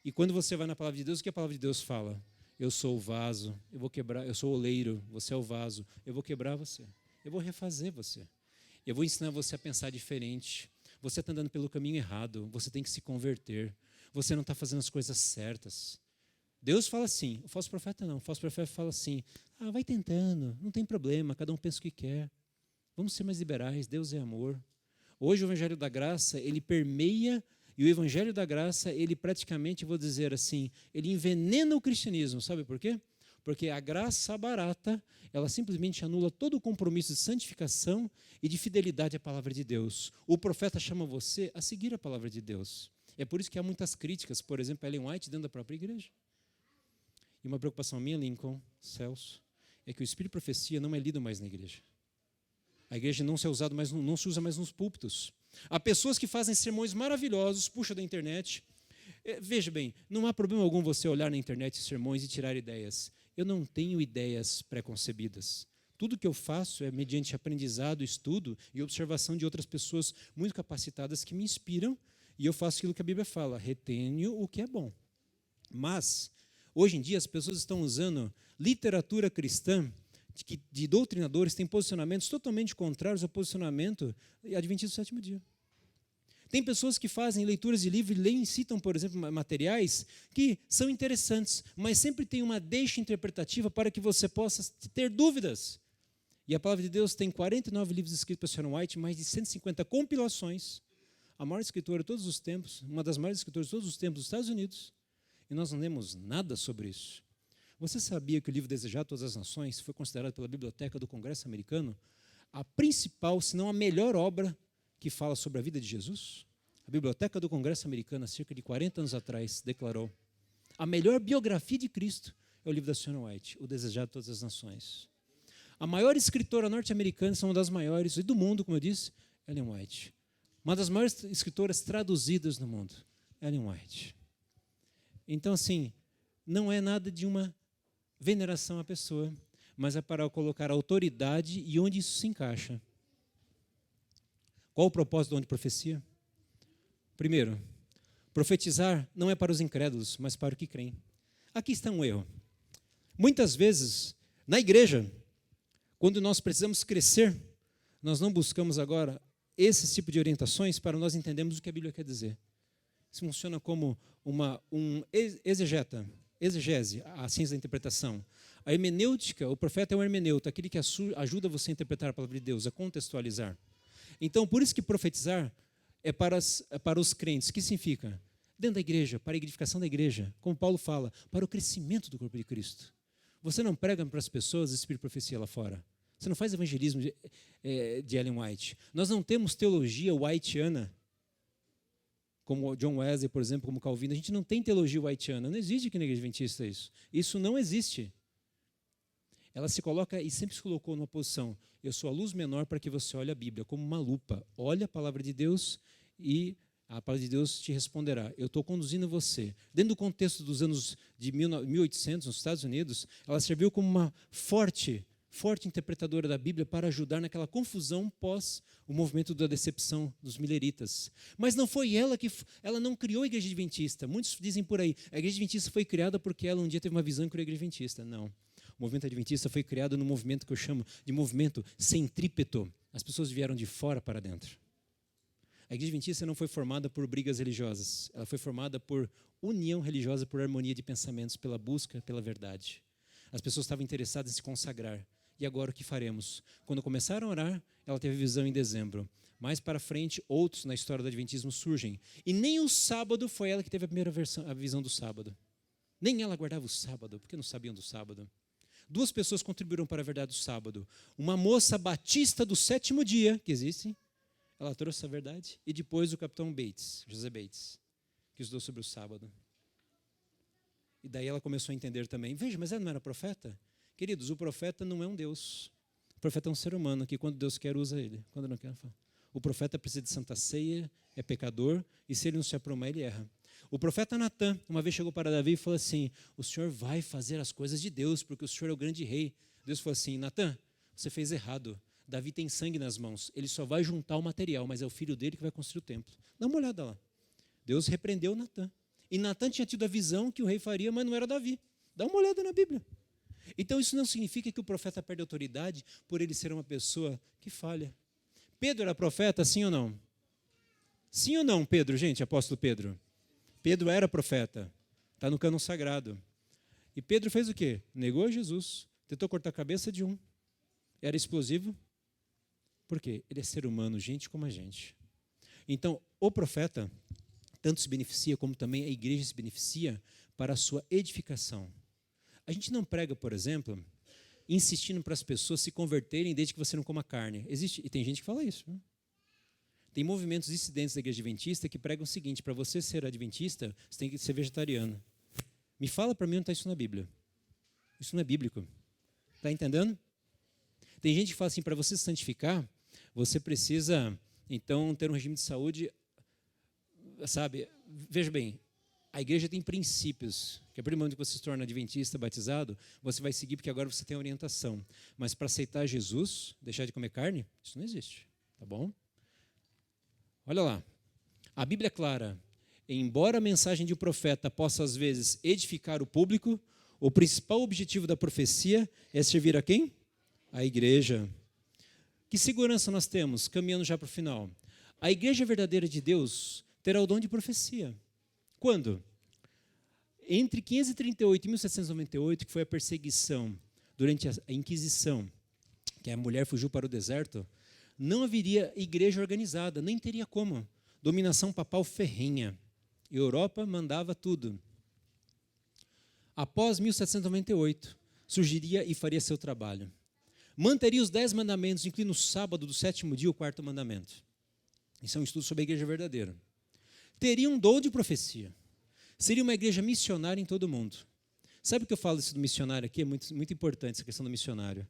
E quando você vai na palavra de Deus, o que a palavra de Deus fala? Eu sou o vaso, eu vou quebrar, eu sou o oleiro, você é o vaso, eu vou quebrar você, eu vou refazer você, eu vou ensinar você a pensar diferente. Você está andando pelo caminho errado, você tem que se converter, você não está fazendo as coisas certas. Deus fala assim, o falso profeta não, o falso profeta fala assim, vai tentando, não tem problema, cada um pensa o que quer, vamos ser mais liberais, Deus é amor. Hoje o Evangelho da Graça, ele permeia, e o Evangelho da Graça, ele praticamente, vou dizer assim, ele envenena o cristianismo. Sabe por quê? Porque a graça barata, ela simplesmente anula todo o compromisso de santificação e de fidelidade à palavra de Deus. O profeta chama você a seguir a palavra de Deus. É por isso que há muitas críticas, por exemplo, Ellen White dentro da própria igreja. E uma preocupação minha, Lincoln, Celso, é que o espírito de profecia não é lido mais na igreja. A igreja não se usa mais nos púlpitos. Há pessoas que fazem sermões maravilhosos, puxa da internet. Veja bem, não há problema algum você olhar na internet sermões e tirar ideias. Eu não tenho ideias pré-concebidas. Tudo que eu faço é mediante aprendizado, estudo e observação de outras pessoas muito capacitadas que me inspiram, e eu faço aquilo que a Bíblia fala, retenho o que é bom. Mas, hoje em dia, as pessoas estão usando literatura cristã de doutrinadores têm posicionamentos totalmente contrários ao posicionamento adventista do sétimo dia. Tem pessoas que fazem leituras de livro e citam, por exemplo, materiais que são interessantes, mas sempre tem uma deixa interpretativa para que você possa ter dúvidas. E a palavra de Deus tem 49 livros escritos por Sr. White, mais de 150 compilações, a maior escritora de todos os tempos, uma das maiores escritoras de todos os tempos dos Estados Unidos, e nós não lemos nada sobre isso. Você sabia que o livro Desejar Todas as Nações foi considerado pela Biblioteca do Congresso Americano a principal, se não a melhor obra que fala sobre a vida de Jesus? A Biblioteca do Congresso Americano, há cerca de 40 anos atrás, declarou: a melhor biografia de Cristo é o livro da Sra. White, O Desejar de Todas as Nações. A maior escritora norte-americana, uma das maiores, e do mundo, como eu disse, Ellen White. Uma das maiores escritoras traduzidas no mundo, Ellen White. Então, assim, não é nada de uma veneração à pessoa, mas é para colocar autoridade e onde isso se encaixa. Qual o propósito da profecia? Primeiro, profetizar não é para os incrédulos, mas para os que creem. Aqui está um erro. Muitas vezes, na igreja, quando nós precisamos crescer, nós não buscamos agora esse tipo de orientações para nós entendermos o que a Bíblia quer dizer. Isso funciona como exegese, a ciência da interpretação. A hermenêutica, o profeta é um hermeneuta, aquele que ajuda você a interpretar a palavra de Deus, a contextualizar. Então, por isso que profetizar é para os crentes. O que significa? Dentro da igreja, para a edificação da igreja, como Paulo fala, para o crescimento do corpo de Cristo. Você não prega para as pessoas espírito de profecia lá fora. Você não faz evangelismo de Ellen White. Nós não temos teologia whiteana, como John Wesley, por exemplo, como Calvino. A gente não tem teologia whiteana. Não existe aqui na Igreja Adventista isso. Isso não existe. Ela se coloca e sempre se colocou numa posição: eu sou a luz menor para que você olhe a Bíblia como uma lupa. Olhe a palavra de Deus e a palavra de Deus te responderá. Eu estou conduzindo você. Dentro do contexto dos anos de 1800, nos Estados Unidos, ela serviu como uma forte interpretadora da Bíblia para ajudar naquela confusão pós o movimento da decepção dos mileritas. Mas não foi ela não criou a Igreja Adventista. Muitos dizem por aí, a Igreja Adventista foi criada porque ela um dia teve uma visão e criou a Igreja Adventista. Não. O movimento adventista foi criado num movimento que eu chamo de movimento centrípeto. As pessoas vieram de fora para dentro. A Igreja Adventista não foi formada por brigas religiosas. Ela foi formada por união religiosa, por harmonia de pensamentos, pela busca pela verdade. As pessoas estavam interessadas em se consagrar. E agora o que faremos? Quando começaram a orar, ela teve visão em dezembro. Mais para frente, outros na história do Adventismo surgem. E nem o sábado foi ela que teve a visão do sábado. Nem ela guardava o sábado, porque não sabiam do sábado. Duas pessoas contribuíram para a verdade do sábado. Uma moça batista do sétimo dia, que existe, ela trouxe a verdade. E depois o capitão Bates, José Bates, que estudou sobre o sábado. E daí ela começou a entender também. Veja, mas ela não era profeta? Queridos, o profeta não é um Deus. O profeta é um ser humano que quando Deus quer, usa ele. Quando não quer, fala. O profeta precisa de santa ceia, é pecador, e se ele não se aprumar, ele erra. O profeta Natã, uma vez chegou para Davi e falou assim: o senhor vai fazer as coisas de Deus, porque o senhor é o grande rei. Deus falou assim: Natã, você fez errado. Davi tem sangue nas mãos, ele só vai juntar o material, mas é o filho dele que vai construir o templo. Dá uma olhada lá. Deus repreendeu Natã. E Natã tinha tido a visão que o rei faria, mas não era Davi. Dá uma olhada na Bíblia. Então isso não significa que o profeta perde autoridade por ele ser uma pessoa que falha. Pedro era profeta, sim ou não? Sim ou não, Pedro, gente, apóstolo Pedro? Pedro era profeta, está no cânon sagrado. E Pedro fez o quê? Negou Jesus, tentou cortar a cabeça de um. Era explosivo. Por quê? Ele é ser humano, gente como a gente. Então, o profeta tanto se beneficia, como também a igreja se beneficia para a sua edificação. A gente não prega, por exemplo, insistindo para as pessoas se converterem desde que você não coma carne. Existe, e tem gente que fala isso. Né? Tem movimentos dissidentes da igreja adventista que pregam o seguinte: para você ser adventista, você tem que ser vegetariano. Me fala para mim onde está isso na Bíblia. Isso não é bíblico. Está entendendo? Tem gente que fala assim: para você se santificar, você precisa, então, ter um regime de saúde, sabe? Veja bem, a igreja tem princípios, que a partir do momento que você se torna adventista, batizado, você vai seguir porque agora você tem orientação. Mas para aceitar Jesus, deixar de comer carne, isso não existe, tá bom? Olha lá, a Bíblia é clara: embora a mensagem de um profeta possa às vezes edificar o público, o principal objetivo da profecia é servir a quem? A igreja. Que segurança nós temos, caminhando já para o final? A igreja verdadeira de Deus terá o dom de profecia. Quando? Entre 538 e 1798, que foi a perseguição durante a Inquisição, que a mulher fugiu para o deserto, não haveria igreja organizada, nem teria como. Dominação papal ferrenha. Europa mandava tudo. Após 1798, surgiria e faria seu trabalho. Manteria os 10 mandamentos, incluindo o sábado do 7º dia, o 4º mandamento. Isso é um estudo sobre a igreja verdadeira. Teria um dom de profecia. Seria uma igreja missionária em todo o mundo. Sabe o que eu falo isso do missionário aqui? É muito importante essa questão do missionário.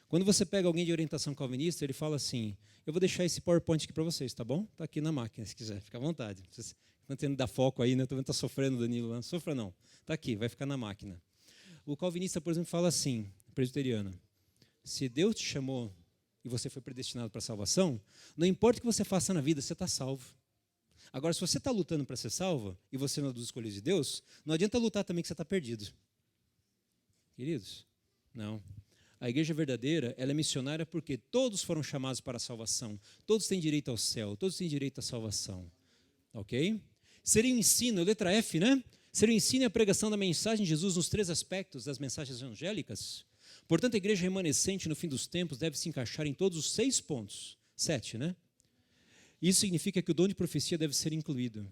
Quando você pega alguém de orientação calvinista, ele fala assim, eu vou deixar esse PowerPoint aqui para vocês, tá bom? Está aqui na máquina, se quiser, fica à vontade. Vocês estão tentando dar foco aí, né? Estou vendo que está sofrendo, Danilo. Não sofra não. Está aqui, vai ficar na máquina. O calvinista, por exemplo, fala assim, presbiteriano, se Deus te chamou e você foi predestinado para a salvação, não importa o que você faça na vida, você está salvo. Agora, se você está lutando para ser salvo e você não é dos escolhidos de Deus, não adianta lutar também que você está perdido. Queridos, não. A igreja verdadeira, ela é missionária porque todos foram chamados para a salvação. Todos têm direito ao céu, todos têm direito à salvação. Ok? Seria o ensino, letra F, né? Seria o ensino e a pregação da mensagem de Jesus nos 3 aspectos das mensagens evangélicas. Portanto, a igreja remanescente no fim dos tempos deve se encaixar em todos os 6 pontos. 7, né? Isso significa que o dom de profecia deve ser incluído.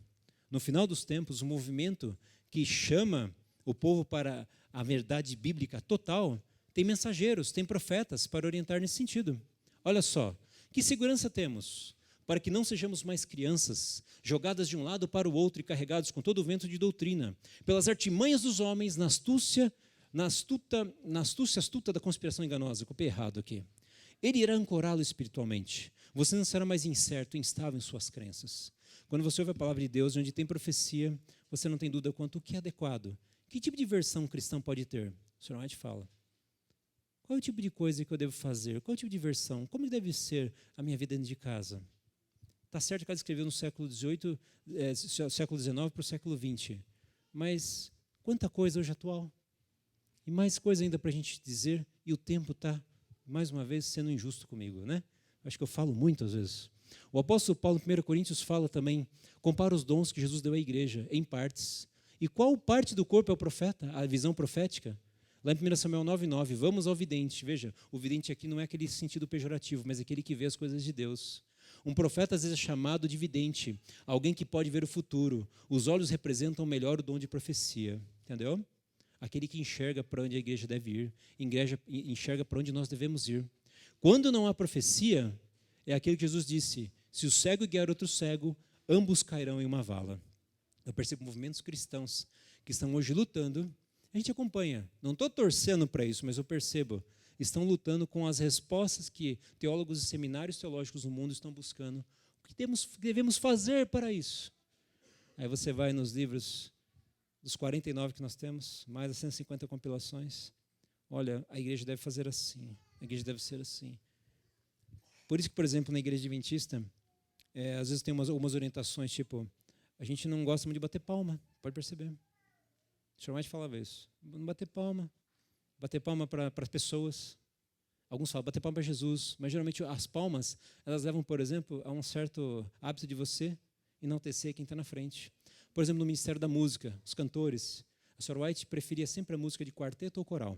No final dos tempos, o movimento que chama o povo para a verdade bíblica total tem mensageiros, tem profetas para orientar nesse sentido. Olha só, que segurança temos para que não sejamos mais crianças, jogadas de um lado para o outro e carregados com todo o vento de doutrina, pelas artimanhas dos homens, na astúcia astuta da conspiração enganosa. Copiei errado aqui. Ele irá ancorá-lo espiritualmente. Você não será mais incerto, instável em suas crenças. Quando você ouve a palavra de Deus, onde tem profecia, você não tem dúvida quanto o que é adequado. Que tipo de versão cristã pode ter? O Sr. White fala. Qual é o tipo de coisa que eu devo fazer? Qual é o tipo de versão? Como deve ser a minha vida dentro de casa? Está certo que ela escreveu no século XVIII, século XIX para o século XX. Mas quanta coisa hoje atual. E mais coisa ainda para a gente dizer, e o tempo está, mais uma vez, sendo injusto comigo, né? Acho que eu falo muito às vezes. O apóstolo Paulo, em 1 Coríntios, fala também, compara os dons que Jesus deu à igreja, em partes. E qual parte do corpo é o profeta? A visão profética? Lá em 1 Samuel 9,9, vamos ao vidente. Veja, o vidente aqui não é aquele sentido pejorativo, mas aquele que vê as coisas de Deus. Um profeta às vezes é chamado de vidente, alguém que pode ver o futuro. Os olhos representam melhor o dom de profecia, entendeu? Aquele que enxerga para onde a igreja deve ir, enxerga para onde nós devemos ir. Quando não há profecia, é aquele que Jesus disse, se o cego guiar outro cego, ambos cairão em uma vala. Eu percebo movimentos cristãos que estão hoje lutando. A gente acompanha, não estou torcendo para isso, mas eu percebo, estão lutando com as respostas que teólogos e seminários teológicos no mundo estão buscando. O que devemos fazer para isso? Aí você vai nos livros dos 49 que nós temos, mais de 150 compilações. Olha, a igreja deve fazer assim, a igreja deve ser assim. Por isso que, por exemplo, na igreja adventista, às vezes tem algumas orientações, tipo, a gente não gosta muito de bater palma, pode perceber. O Sr. White falava isso. Não bater palma para as pessoas. Alguns falam bater palma para Jesus, mas geralmente as palmas, elas levam, por exemplo, a um certo hábito de você enaltecer quem está na frente. Por exemplo, no Ministério da Música, os cantores, a Sr. White preferia sempre a música de quarteto ou coral.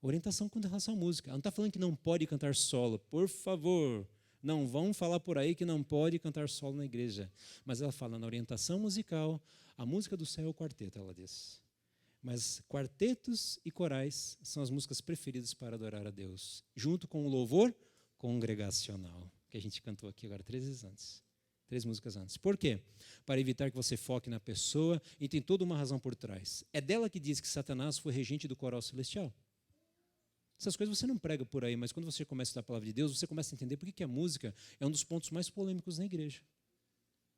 Orientação com relação à música. Ela não está falando que não pode cantar solo, por favor. Não vão falar por aí que não pode cantar solo na igreja. Mas ela fala na orientação musical, a música do céu é o quarteto, ela diz. Mas quartetos e corais são as músicas preferidas para adorar a Deus, junto com o louvor congregacional, que a gente cantou aqui agora 3 vezes antes. 3 músicas antes. Por quê? Para evitar que você foque na pessoa, e tem toda uma razão por trás. É dela que diz que Satanás foi regente do coral celestial. Essas coisas você não prega por aí, mas quando você começa a estudar a palavra de Deus, você começa a entender por que a música é um dos pontos mais polêmicos na igreja.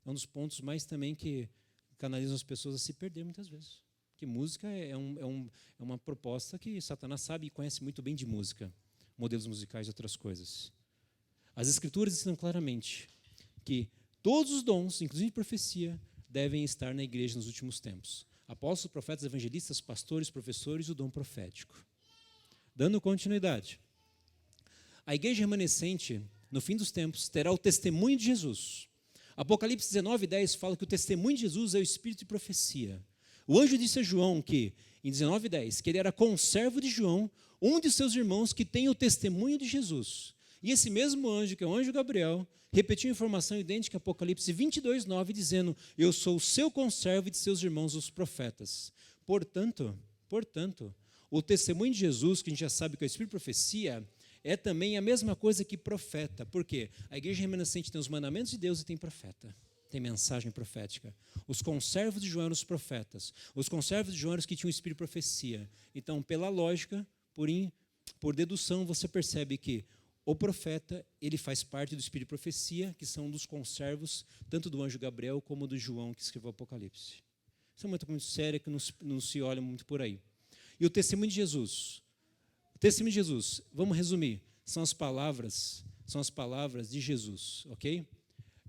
É um dos pontos mais também que canalizam as pessoas a se perder muitas vezes. Porque música é uma proposta que Satanás sabe e conhece muito bem de música, modelos musicais e outras coisas. As Escrituras ensinam claramente que todos os dons, inclusive profecia, devem estar na igreja nos últimos tempos. Apóstolos, profetas, evangelistas, pastores, professores e o dom profético. Dando continuidade. A igreja remanescente, no fim dos tempos, terá o testemunho de Jesus. Apocalipse 19:10 fala que o testemunho de Jesus é o espírito de profecia. O anjo disse a João que, em 19:10, que ele era conservo de João, um de seus irmãos que tem o testemunho de Jesus. E esse mesmo anjo, que é o anjo Gabriel, repetiu a informação idêntica a Apocalipse 22:9, dizendo, eu sou o seu conservo e de seus irmãos, os profetas. Portanto, Portanto, o testemunho de Jesus, que a gente já sabe que é o Espírito de profecia, é também a mesma coisa que profeta. Por quê? A igreja remanescente tem os mandamentos de Deus e tem profeta. Tem mensagem profética. Os conservos de João eram os profetas. Os conservos de João eram os que tinham o Espírito de profecia. Então, pela lógica, por dedução, você percebe que o profeta, ele faz parte do Espírito de profecia, que são dos conservos, tanto do anjo Gabriel como do João, que escreveu o Apocalipse. Isso é muito sério, que não se olha muito por aí. E o testemunho de Jesus. O testemunho de Jesus, vamos resumir, são as palavras de Jesus, ok?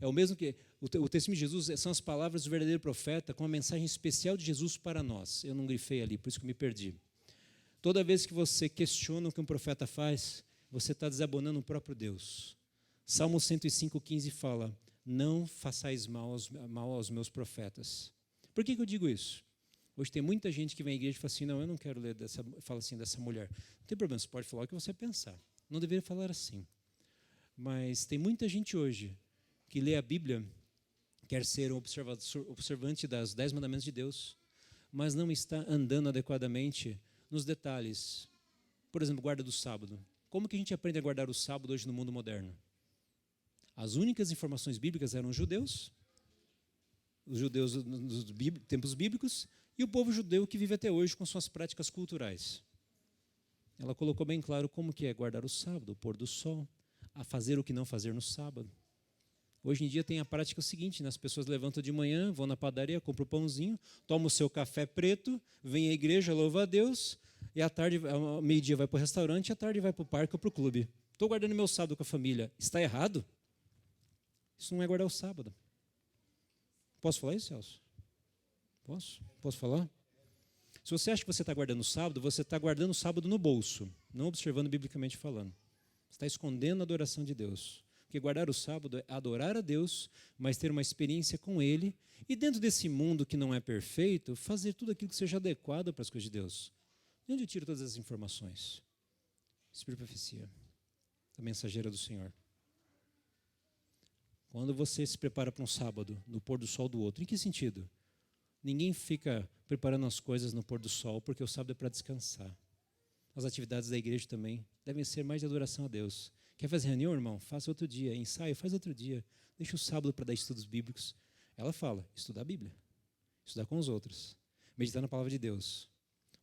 É o mesmo que o testemunho de Jesus são as palavras do verdadeiro profeta com uma mensagem especial de Jesus para nós. Eu não grifei ali, por isso que eu me perdi. Toda vez que você questiona o que um profeta faz, você está desabonando o próprio Deus. Salmo 105:15 fala: não façais mal aos meus profetas. Por que eu digo isso? Hoje tem muita gente que vem à igreja e fala assim: não, eu não quero ler fala assim dessa mulher. Não tem problema, você pode falar o que você pensar. Não deveria falar assim. Mas tem muita gente hoje que lê a Bíblia, quer ser um observante das 10 mandamentos de Deus, mas não está andando adequadamente nos detalhes. Por exemplo, guarda do sábado. Como que a gente aprende a guardar o sábado hoje no mundo moderno? As únicas informações bíblicas eram os judeus nos tempos bíblicos, e o povo judeu que vive até hoje com suas práticas culturais. Ela colocou bem claro como que é guardar o sábado, o pôr do sol, a fazer o que não fazer no sábado. Hoje em dia tem a prática seguinte, né? As pessoas levantam de manhã, vão na padaria, compram o pãozinho, tomam o seu café preto, vêm à igreja, louva a Deus, e à tarde, ao meio-dia vai para o restaurante, e à tarde vai para o parque ou para o clube. Estou guardando meu sábado com a família. Está errado? Isso não é guardar o sábado. Posso falar isso, Celso? Posso falar? Se você acha que você está guardando o sábado, você está guardando o sábado no bolso, não observando biblicamente falando. Você está escondendo a adoração de Deus. Porque guardar o sábado é adorar a Deus, mas ter uma experiência com Ele, e dentro desse mundo que não é perfeito, fazer tudo aquilo que seja adequado para as coisas de Deus. De onde eu tiro todas essas informações? Espírito de profecia, a mensageira do Senhor. Quando você se prepara para um sábado, no pôr do sol do outro, em que sentido? Ninguém fica preparando as coisas no pôr do sol, porque o sábado é para descansar. As atividades da igreja também devem ser mais de adoração a Deus. Quer fazer reunião, irmão? Faça outro dia. Ensaio, faz outro dia. Deixa o sábado para dar estudos bíblicos. Ela fala, estudar a Bíblia. Estudar com os outros. Meditar na palavra de Deus.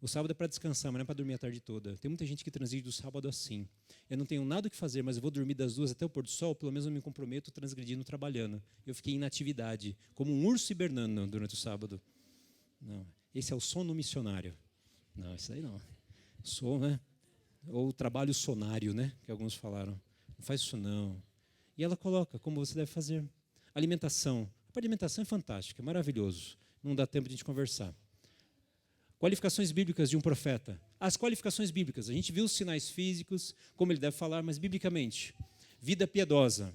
O sábado é para descansar, mas não é para dormir a tarde toda. Tem muita gente que transgride do sábado assim. Eu não tenho nada o que fazer, mas eu vou dormir das 2 até o pôr do sol, pelo menos eu me comprometo transgredindo, trabalhando. Eu fiquei em inatividade, como um urso hibernando durante o sábado. Não, esse é o sono missionário. Não, isso aí não. Sou, né? Ou trabalho sonário, né? Que alguns falaram. Não faz isso não. E ela coloca como você deve fazer. Alimentação. A alimentação é fantástica, é maravilhoso. Não dá tempo de a gente conversar. Qualificações bíblicas de um profeta. As qualificações bíblicas. A gente viu os sinais físicos, como ele deve falar, mas biblicamente. Vida piedosa.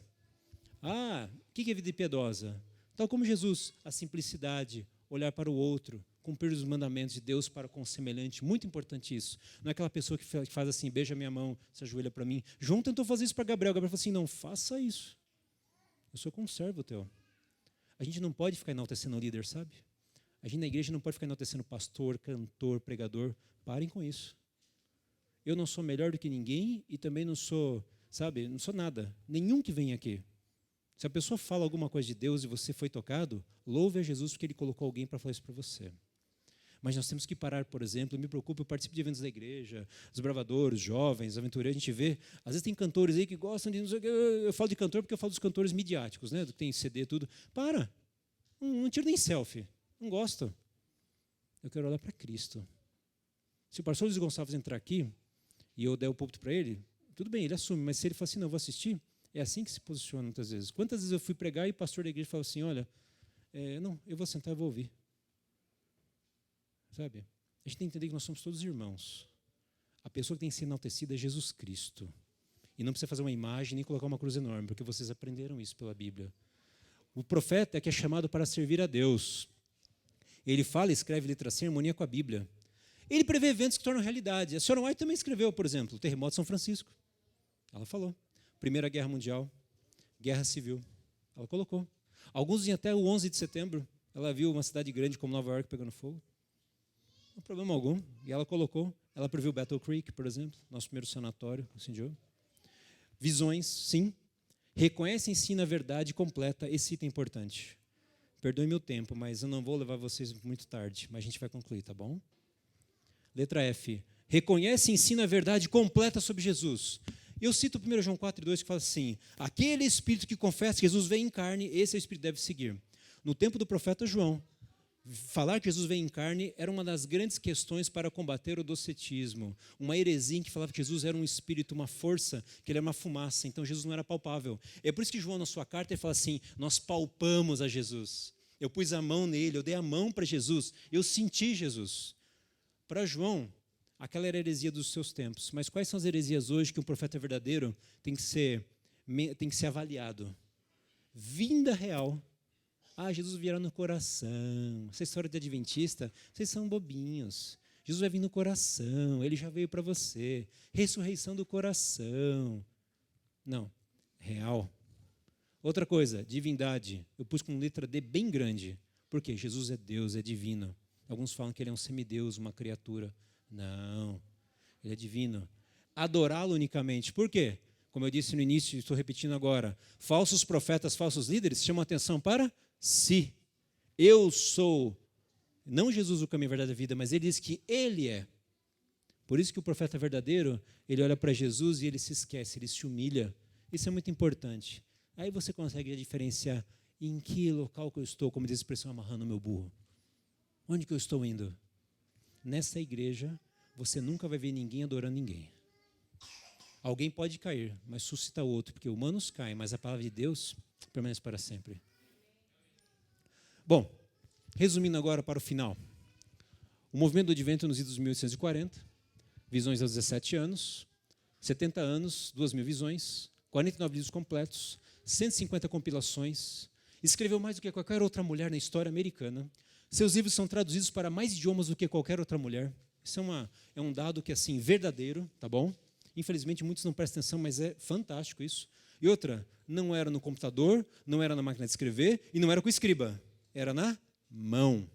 O que é vida piedosa? Tal como Jesus, a simplicidade, olhar para o outro, cumprir os mandamentos de Deus para com o semelhante. Muito importante isso. Não é aquela pessoa que faz assim, beija minha mão, se ajoelha para mim. João tentou fazer isso para Gabriel. Gabriel falou assim, não faça isso. Eu sou conservo teu. A gente não pode ficar enaltecendo o líder, sabe? A gente na igreja não pode ficar enaltecendo pastor, cantor, pregador. Parem com isso. Eu não sou melhor do que ninguém e também não sou, sabe, não sou nada. Nenhum que vem aqui. Se a pessoa fala alguma coisa de Deus e você foi tocado, louve a Jesus porque Ele colocou alguém para falar isso para você. Mas nós temos que parar, por exemplo, eu me preocupo, eu participo de eventos da igreja, os bravadores, jovens, aventureiros, a gente vê, às vezes tem cantores aí que gostam de, não sei o que, eu falo de cantor porque eu falo dos cantores midiáticos, né, que tem CD, tudo. Para, não tiro nem selfie, não gosto. Eu quero olhar para Cristo. Se o pastor Luiz Gonçalves entrar aqui e eu der o púlpito para ele, tudo bem, ele assume, mas se ele falar assim, não, eu vou assistir, é assim que se posiciona muitas vezes. Quantas vezes eu fui pregar e o pastor da igreja falou assim, olha, não, eu vou sentar e vou ouvir. Sabe? A gente tem que entender que nós somos todos irmãos. A pessoa que tem que ser enaltecida é Jesus Cristo. E não precisa fazer uma imagem nem colocar uma cruz enorme, porque vocês aprenderam isso pela Bíblia. O profeta é que é chamado para servir a Deus. Ele fala, escreve letra C, em harmonia com a Bíblia. Ele prevê eventos que tornam realidade. A senhora White também escreveu, por exemplo, o terremoto de São Francisco. Ela falou. Primeira Guerra Mundial, Guerra Civil. Ela colocou. Alguns dizem até o 11 de setembro. Ela viu uma cidade grande como Nova York pegando fogo. não há problema algum. E ela previu Battle Creek, por exemplo, nosso primeiro sanatório, incendiou. Visões, sim. Reconhece e ensina a verdade completa. Esse item é importante. Perdoe meu tempo, mas eu não vou levar vocês muito tarde, mas a gente vai concluir, tá bom? Letra F. Reconhece e ensina a verdade completa sobre Jesus. Eu cito 1 João 4,2 que fala assim: aquele Espírito que confessa que Jesus veio em carne, esse é o Espírito que deve seguir. No tempo do profeta João, falar que Jesus veio em carne era uma das grandes questões para combater o docetismo. Uma heresia que falava que Jesus era um espírito, uma força, que ele era uma fumaça, então Jesus não era palpável. É por isso que João, na sua carta, ele fala assim: nós palpamos a Jesus. Eu pus a mão nele, eu dei a mão para Jesus, eu senti Jesus. Para João, aquela era a heresia dos seus tempos. Mas quais são as heresias hoje que um profeta verdadeiro tem que ser avaliado? Vinda real. Jesus virá no coração. Essa história de adventista, vocês são bobinhos. Jesus vai vir no coração, ele já veio para você. Ressurreição do coração. Não, real. Outra coisa, divindade. Eu pus com letra D bem grande. Por quê? Jesus é Deus, é divino. Alguns falam que ele é um semideus, uma criatura. Não, ele é divino. Adorá-lo unicamente. Por quê? Como eu disse no início e estou repetindo agora, falsos profetas, falsos líderes chamam atenção para si. Eu sou, não Jesus o caminho, a verdade e a vida, mas ele diz que ele é. Por isso que o profeta verdadeiro, ele olha para Jesus e ele se esquece, ele se humilha. Isso é muito importante. Aí você consegue diferenciar em que local que eu estou, como diz a expressão, amarrando o meu burro. Onde que eu estou indo? Nessa igreja, você nunca vai ver ninguém adorando ninguém. Alguém pode cair, mas suscita outro, porque humanos caem, mas a palavra de Deus permanece para sempre. Bom, resumindo agora para o final. O movimento do Advento nos idos 1840, visões aos 17 anos, 70 anos, 2.000 visões, 49 livros completos, 150 compilações, escreveu mais do que qualquer outra mulher na história americana. Seus livros são traduzidos para mais idiomas do que qualquer outra mulher. Isso é um dado que, assim, verdadeiro, tá bom? Infelizmente, muitos não prestam atenção, mas é fantástico isso. E outra, não era no computador, não era na máquina de escrever e não era com escriba. Era na mão.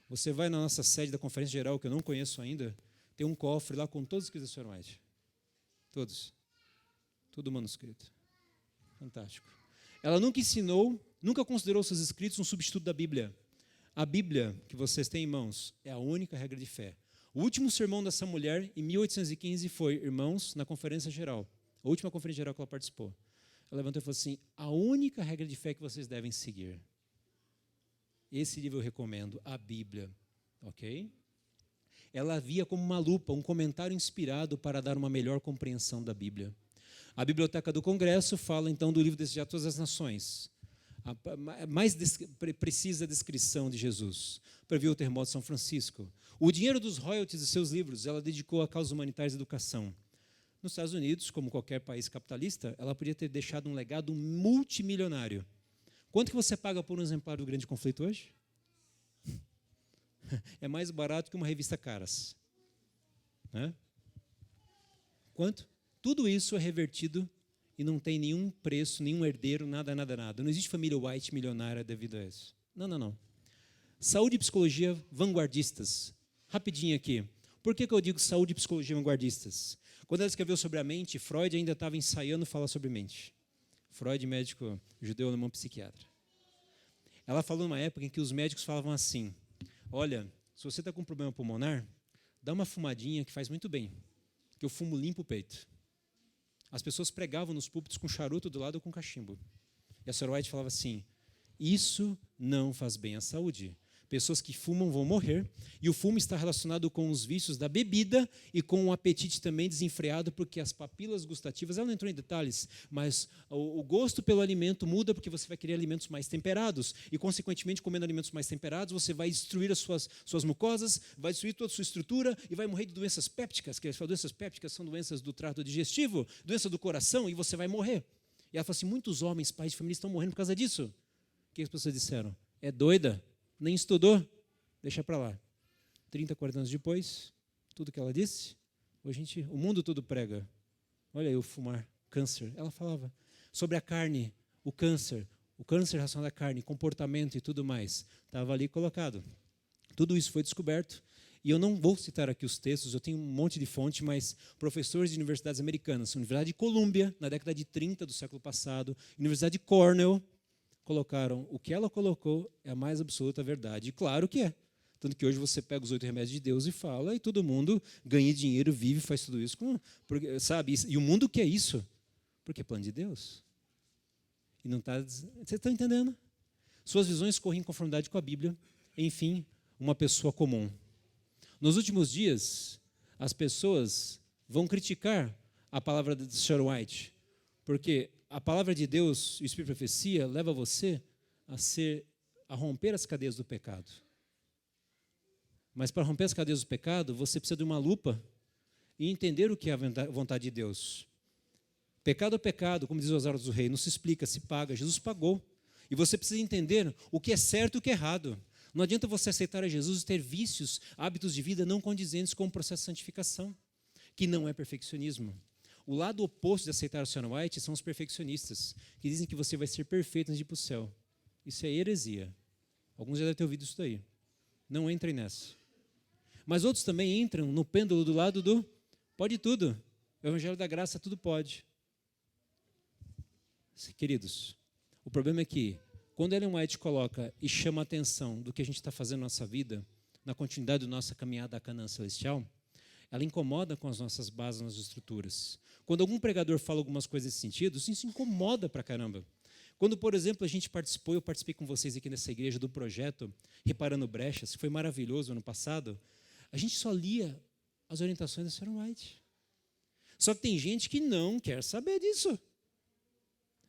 Você vai na nossa sede da Conferência Geral, que eu não conheço ainda, tem um cofre lá com todos os escritos da Sra. White. Todos. Tudo manuscrito. Fantástico. Ela nunca ensinou, nunca considerou seus escritos um substituto da Bíblia. A Bíblia que vocês têm em mãos é a única regra de fé. O último sermão dessa mulher, em 1815, foi, irmãos, na Conferência Geral. A última Conferência Geral que ela participou. Ela levantou e falou assim: a única regra de fé que vocês devem seguir. Esse livro eu recomendo, a Bíblia. Ok? Ela via como uma lupa, um comentário inspirado para dar uma melhor compreensão da Bíblia. A Biblioteca do Congresso fala, então, do livro Desejar Todas as Nações. A mais precisa descrição de Jesus. Previu o terremoto de São Francisco. O dinheiro dos royalties de seus livros, ela dedicou a causas humanitárias e educação. Nos Estados Unidos, como qualquer país capitalista, ela podia ter deixado um legado multimilionário. Quanto que você paga por um exemplar do Grande Conflito hoje? É mais barato que uma revista Caras. Né? Quanto? Tudo isso é revertido e não tem nenhum preço, nenhum herdeiro, nada. Não existe família White milionária devido a isso. Não. Saúde e psicologia vanguardistas. Rapidinho aqui. Por que eu digo saúde e psicologia vanguardistas? Quando ela escreveu sobre a mente, Freud ainda estava ensaiando falar sobre mente. Freud, médico judeu alemão psiquiatra. Ela falou numa época em que os médicos falavam assim: olha, se você está com um problema pulmonar, dá uma fumadinha que faz muito bem, que o fumo limpa o peito. As pessoas pregavam nos púlpitos com charuto do lado ou com cachimbo. E a Sra. White falava assim: isso não faz bem à saúde. Pessoas que fumam vão morrer, e o fumo está relacionado com os vícios da bebida e com o apetite também desenfreado, porque as papilas gustativas, ela não entrou em detalhes, mas o gosto pelo alimento muda porque você vai querer alimentos mais temperados, e consequentemente, comendo alimentos mais temperados, você vai destruir as suas mucosas, vai destruir toda a sua estrutura e vai morrer de doenças pépticas, que as doenças pépticas são doenças do trato digestivo, doença do coração, e você vai morrer. E ela falou assim: muitos homens, pais de família, estão morrendo por causa disso. O que as pessoas disseram? É doida? Nem estudou? Deixa para lá. 30, 40 anos depois, tudo que ela disse, hoje o mundo todo prega. Olha aí o fumar, câncer. Ela falava sobre a carne, o câncer relacionado à carne, comportamento e tudo mais. Estava ali colocado. Tudo isso foi descoberto E eu não vou citar aqui os textos, eu tenho um monte de fonte, mas professores de universidades americanas, Universidade de Columbia, na década de 30 do século passado, Universidade de Cornell, colocaram o que ela colocou é a mais absoluta verdade. E claro que é. Tanto que hoje você pega os 8 remédios de Deus e fala, e todo mundo ganha dinheiro, vive, faz tudo isso, sabe? E o mundo quer isso, porque é plano de Deus. E não está. Vocês estão entendendo? Suas visões correm em conformidade com a Bíblia. Enfim, uma pessoa comum. Nos últimos dias, as pessoas vão criticar a palavra de Sr. White, porque a palavra de Deus, o Espírito de Profecia, leva você a romper as cadeias do pecado. Mas para romper as cadeias do pecado, você precisa de uma lupa e entender o que é a vontade de Deus. Pecado é pecado, como diz o Osório do Rei, não se explica, se paga. Jesus pagou. E você precisa entender o que é certo e o que é errado. Não adianta você aceitar a Jesus e ter vícios, hábitos de vida não condizentes com o processo de santificação, que não é perfeccionismo. O lado oposto de aceitar o Sr. White são os perfeccionistas, que dizem que você vai ser perfeito antes de ir para o céu. Isso é heresia. Alguns já devem ter ouvido isso daí. Não entrem nessa. Mas outros também entram no pêndulo do lado do pode tudo. O Evangelho da Graça tudo pode. Queridos, o problema é que quando Ellen White coloca e chama a atenção do que a gente está fazendo na nossa vida, na continuidade da nossa caminhada à Canaã Celestial, ela incomoda com as nossas bases, nas estruturas. Quando algum pregador fala algumas coisas nesse sentido, isso incomoda pra caramba. Quando, por exemplo, eu participei com vocês aqui nessa igreja do projeto Reparando Brechas, que foi maravilhoso ano passado, a gente só lia as orientações da Sra. White. Só que tem gente que não quer saber disso.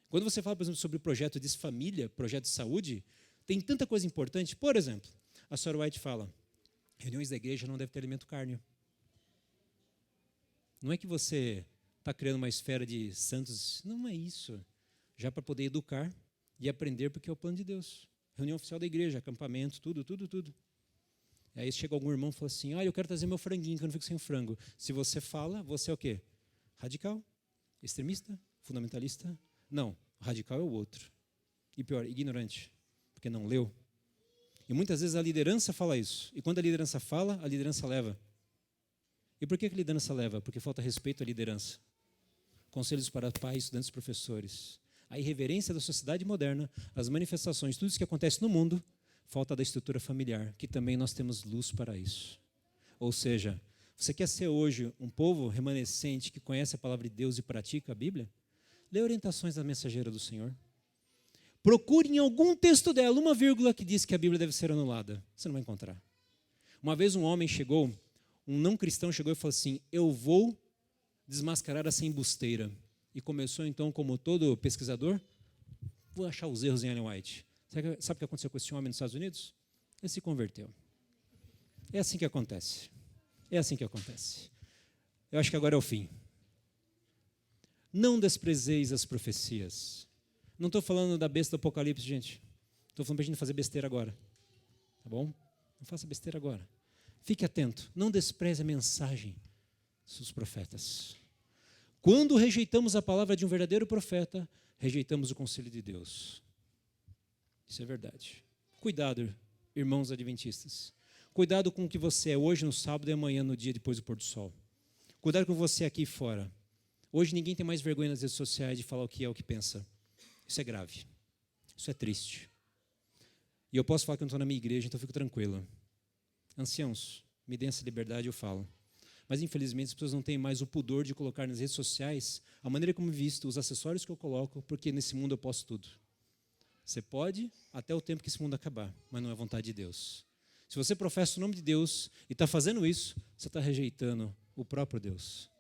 Quando você fala, por exemplo, sobre o projeto de família, projeto de saúde, tem tanta coisa importante. Por exemplo, a Sra. White fala, reuniões da igreja não deve ter alimento carne. Não é que você está criando uma esfera de santos, não é isso. Já para poder educar e aprender, porque é o plano de Deus. Reunião oficial da igreja, acampamento, tudo. Aí chega algum irmão e fala assim, eu quero trazer meu franguinho, que eu não fico sem frango. Se você fala, você é o quê? Radical? Extremista? Fundamentalista? Não, radical é o outro. E pior, ignorante, porque não leu. E muitas vezes a liderança fala isso. E quando a liderança fala, a liderança leva. E por que a liderança leva? Porque falta respeito à liderança. Conselhos para pais, estudantes e professores. A irreverência da sociedade moderna, as manifestações, tudo isso que acontece no mundo, falta da estrutura familiar, que também nós temos luz para isso. Ou seja, você quer ser hoje um povo remanescente que conhece a palavra de Deus e pratica a Bíblia? Lê orientações da mensageira do Senhor. Procure em algum texto dela uma vírgula que diz que a Bíblia deve ser anulada. Você não vai encontrar. Uma vez um não cristão chegou e falou assim, eu vou desmascarar essa embusteira. E começou então, como todo pesquisador, vou achar os erros em Ellen White. Sabe o que aconteceu com esse homem nos Estados Unidos? Ele se converteu. É assim que acontece. Eu acho que agora é o fim. Não desprezeis as profecias. Não estou falando da besta do Apocalipse, gente. Estou falando para a gente não fazer besteira agora. Tá bom? Não faça besteira agora. Fique atento. Não despreze a mensagem dos profetas. Quando rejeitamos a palavra de um verdadeiro profeta, rejeitamos o conselho de Deus. Isso é verdade. Cuidado, irmãos adventistas. Cuidado com o que você é hoje no sábado e amanhã no dia depois do pôr do sol. Cuidado com você aqui fora. Hoje ninguém tem mais vergonha nas redes sociais de falar o que é, o que pensa. Isso é grave. Isso é triste. E eu posso falar que eu não estou na minha igreja, então eu fico tranquilo. Anciãos, me deem essa liberdade, eu falo. Mas, infelizmente, as pessoas não têm mais o pudor de colocar nas redes sociais a maneira como visto, os acessórios que eu coloco, porque nesse mundo eu posso tudo. Você pode até o tempo que esse mundo acabar, mas não é vontade de Deus. Se você professa o nome de Deus e está fazendo isso, você está rejeitando o próprio Deus.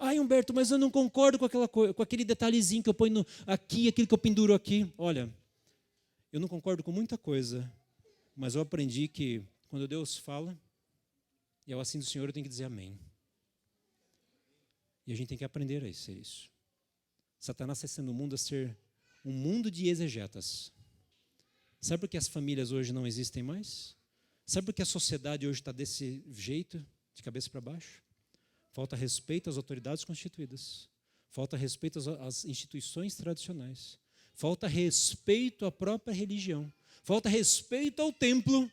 Humberto, mas eu não concordo com aquele detalhezinho que eu ponho aqui, aquilo que eu penduro aqui. Olha, eu não concordo com muita coisa, mas eu aprendi que quando Deus fala, e ao assim do Senhor, eu tenho que dizer amém. E a gente tem que aprender a ser isso. Satanás está sendo o mundo a ser um mundo de exegetas. Sabe por que as famílias hoje não existem mais? Sabe por que a sociedade hoje está desse jeito, de cabeça para baixo? Falta respeito às autoridades constituídas. Falta respeito às instituições tradicionais. Falta respeito à própria religião. Falta respeito ao templo.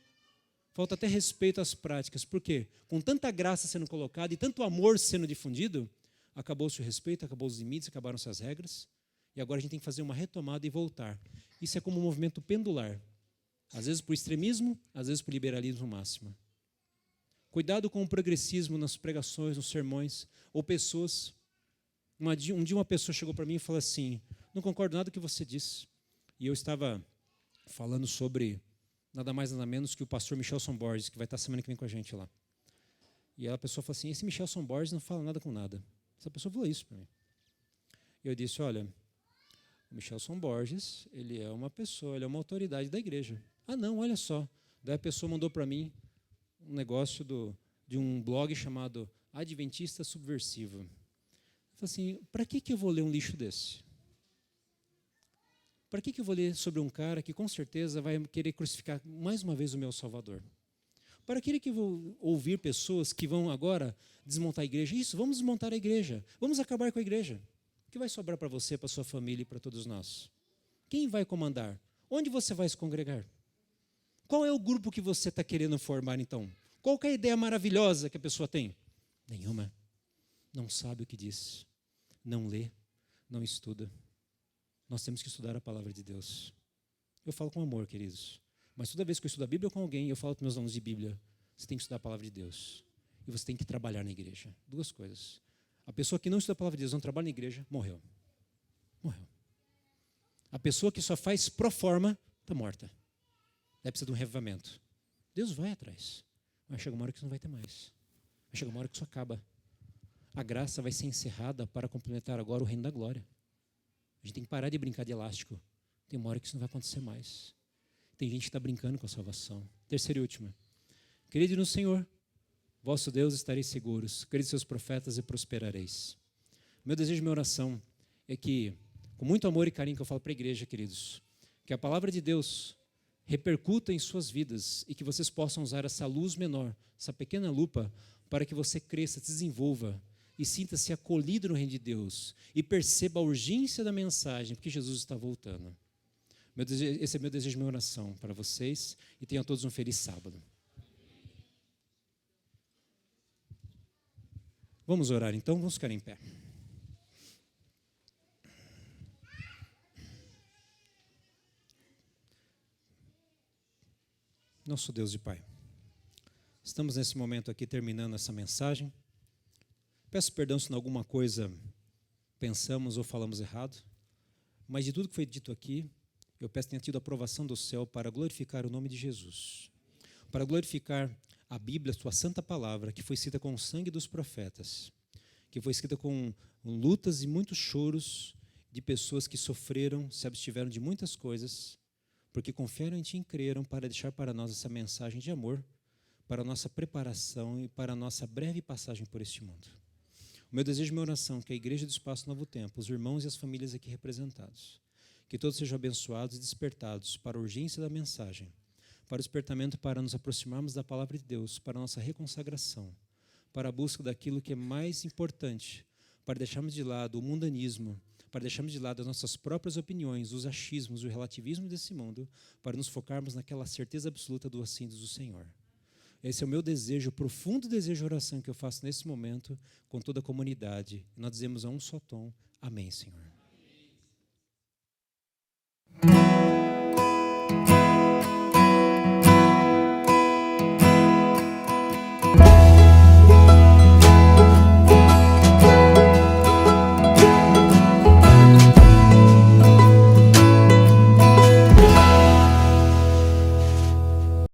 falta até respeito às práticas. Por quê? Com tanta graça sendo colocada e tanto amor sendo difundido, acabou-se o respeito, acabou os limites, acabaram-se as regras, e agora a gente tem que fazer uma retomada e voltar. Isso é como um movimento pendular, às vezes por extremismo, às vezes por liberalismo máximo. Cuidado com o progressismo nas pregações, nos sermões, ou pessoas. Um dia uma pessoa chegou para mim e falou assim, não concordo nada com o que você disse. E eu estava falando sobre nada mais nada menos que o pastor Michelson Borges, que vai estar semana que vem com a gente lá. E a pessoa falou assim, esse Michelson Borges não fala nada com nada. Essa pessoa falou isso para mim. E eu disse, olha, o Michelson Borges, ele é uma pessoa, ele é uma autoridade da igreja. Ah não, olha só. Daí a pessoa mandou para mim um negócio de um blog chamado Adventista Subversivo. Eu falei assim, para que eu vou ler um lixo desse? Para que eu vou ler sobre um cara que com certeza vai querer crucificar mais uma vez o meu Salvador? Para que eu vou ouvir pessoas que vão agora desmontar a igreja? Isso, vamos desmontar a igreja, vamos acabar com a igreja. O que vai sobrar para você, para sua família e para todos nós? Quem vai comandar? Onde você vai se congregar? Qual é o grupo que você está querendo formar, então? Qual que é a ideia maravilhosa que a pessoa tem? Nenhuma. Não sabe o que diz. Não lê. Não estuda. Nós temos que estudar a palavra de Deus. Eu falo com amor, queridos. Mas toda vez que eu estudo a Bíblia com alguém, eu falo para meus alunos de Bíblia, você tem que estudar a palavra de Deus. E você tem que trabalhar na igreja. Duas coisas. A pessoa que não estuda a palavra de Deus, não trabalha na igreja, morreu. Morreu. A pessoa que só faz pro forma, está morta. Daí precisa de um revivamento. Deus vai atrás. Mas chega uma hora que isso não vai ter mais. Vai chegar uma hora que isso acaba. A graça vai ser encerrada para complementar agora o reino da glória. A gente tem que parar de brincar de elástico. Tem uma hora que isso não vai acontecer mais. Tem gente que está brincando com a salvação. Terceira e última. Crede no Senhor, vosso Deus, estareis seguros. Crede seus profetas e prosperareis. Meu desejo e minha oração é que, com muito amor e carinho que eu falo para a igreja, queridos, que a palavra de Deus repercuta em suas vidas e que vocês possam usar essa luz menor, essa pequena lupa, para que você cresça, se desenvolva e sinta-se acolhido no reino de Deus e perceba a urgência da mensagem, porque Jesus está voltando. Esse é meu desejo e minha oração para vocês e tenham todos um feliz sábado. Vamos orar então, vamos ficar em pé. Nosso Deus e Pai, estamos nesse momento aqui terminando essa mensagem. Peço perdão se em alguma coisa pensamos ou falamos errado, mas de tudo que foi dito aqui, eu peço que tenha tido a aprovação do céu para glorificar o nome de Jesus, para glorificar a Bíblia, a sua santa palavra, que foi escrita com o sangue dos profetas, que foi escrita com lutas e muitos choros de pessoas que sofreram, se abstiveram de muitas coisas, porque confiaram em Ti e creram para deixar para nós essa mensagem de amor, para a nossa preparação e para a nossa breve passagem por este mundo. O meu desejo e minha oração é que a Igreja do Espaço Novo Tempo, os irmãos e as famílias aqui representados, que todos sejam abençoados e despertados para a urgência da mensagem, para o despertamento para nos aproximarmos da palavra de Deus, para a nossa reconsagração, para a busca daquilo que é mais importante, para deixarmos de lado o mundanismo, para deixarmos de lado as nossas próprias opiniões, os achismos, o relativismo desse mundo, para nos focarmos naquela certeza absoluta do assim do Senhor. Esse é o meu desejo, o profundo desejo de oração que eu faço nesse momento com toda a comunidade. Nós dizemos a um só tom, amém, Senhor.